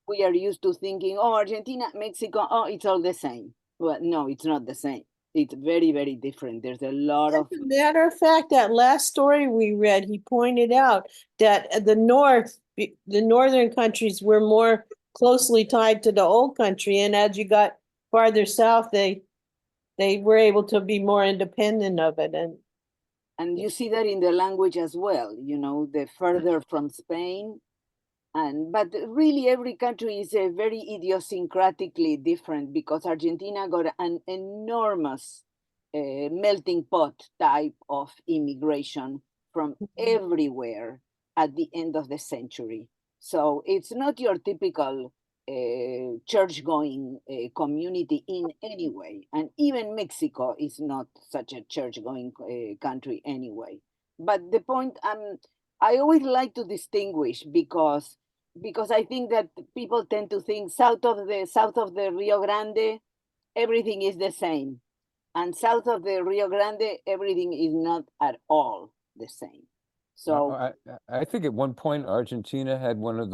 we are used to thinking, oh, Argentina, Mexico, oh, it's all the same. Well, no, it's not the same. It's very, very different. There's a lot of. As a matter of fact, that last story we read, he pointed out that the northern countries were more closely tied to the old country, and as you got farther south, they were able to be more independent of it. And you see that in the language as well, you know, the further from Spain. But really every country is very idiosyncratically different because Argentina got an enormous melting pot type of immigration from everywhere at the end of the century. So it's not your typical church-going community in any way. And even Mexico is not such a church-going country anyway. But the point, I always like to distinguish because I think that people tend to think south of the Rio Grande, everything is the same. And south of the Rio Grande, everything is not at all the same. So I think at one point Argentina had one of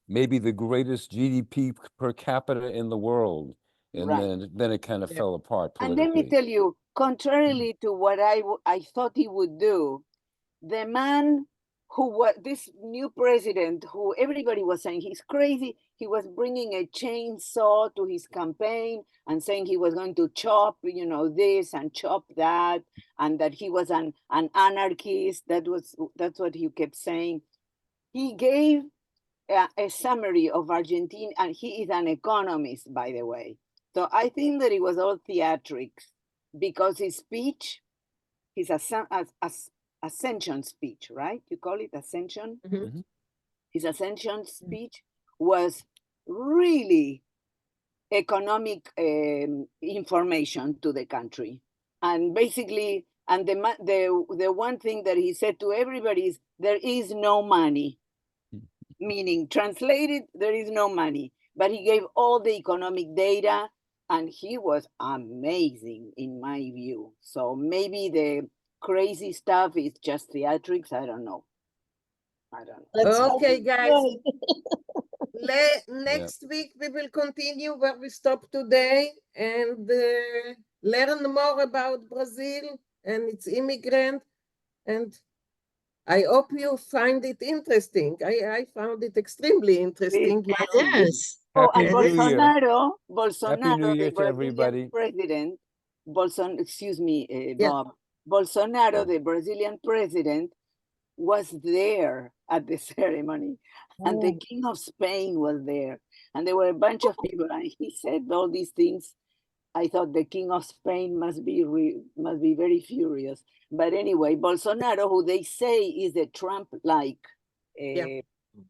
maybe the greatest GDP per capita in the world, and right. then it kind of fell apart And let me politically. tell you, contrarily to what I thought he would do, the man who was this new president, who everybody was saying he's crazy, he was bringing a chainsaw to his campaign and saying he was going to chop, you know, this and chop that, and that he was an anarchist. That's what he kept saying. He gave a summary of Argentina, and he is an economist, by the way. So I think that it was all theatrics because his speech, his ascension speech, right? You call it ascension? Mm-hmm. His ascension speech was really economic information to the country. And basically, and the one thing that he said to everybody is, there is no money. Meaning, translated, there is no money. But he gave all the economic data, and he was amazing in my view. So maybe the crazy stuff is just theatrics. I don't know. Okay, guys. Next week we will continue where we stopped today and learn more about Brazil and its immigrant. And I hope you find it interesting. I found it extremely interesting. Yes. Oh, and Happy New Year. Happy New Bolsonaro, Year the to Brazilian everybody. president, excuse me, Bob. Bolsonaro, the Brazilian president, was there at the ceremony, and the King of Spain was there, and there were a bunch of people, and he said all these things. I thought the King of Spain must be very furious. But anyway, Bolsonaro, who they say is a Trump-like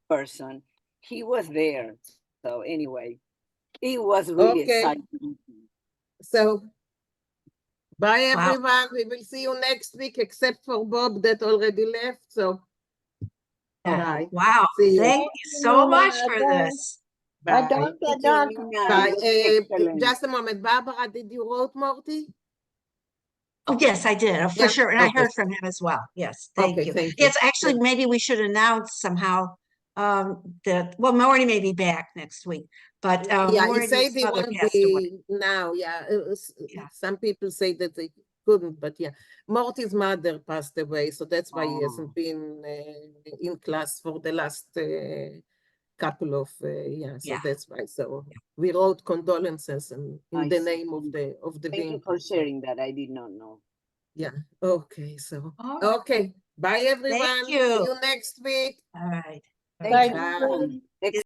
person, he was there. So anyway, it was really exciting. So bye everyone. We will see you next week, except for Bob that already left. So Bye. Wow, See you. thank you so much for this. Bye. Nina, Bye. it was excellent. Just a moment. Barbara, did you wrote Morty? Oh, yes, I did, for Yeah, sure. And I okay. heard from him as well. Yes, thank Okay, you. thank you. Yes, actually, maybe we should announce somehow that, well, Morty may be back next week, but Yeah, he Morty's said he mother won't passed away. be now. Yeah, Yeah. some people say that they couldn't, but yeah, Morty's mother passed away, so that's why he hasn't been in class for the last couple of yeah. So Yeah. that's why. So we wrote condolences in I the see. name of the Thank you Vinkl. for sharing that. I did not know. Yeah. Okay. So All right. okay. Bye everyone. you. See you next week. All right. Thank Bye. you.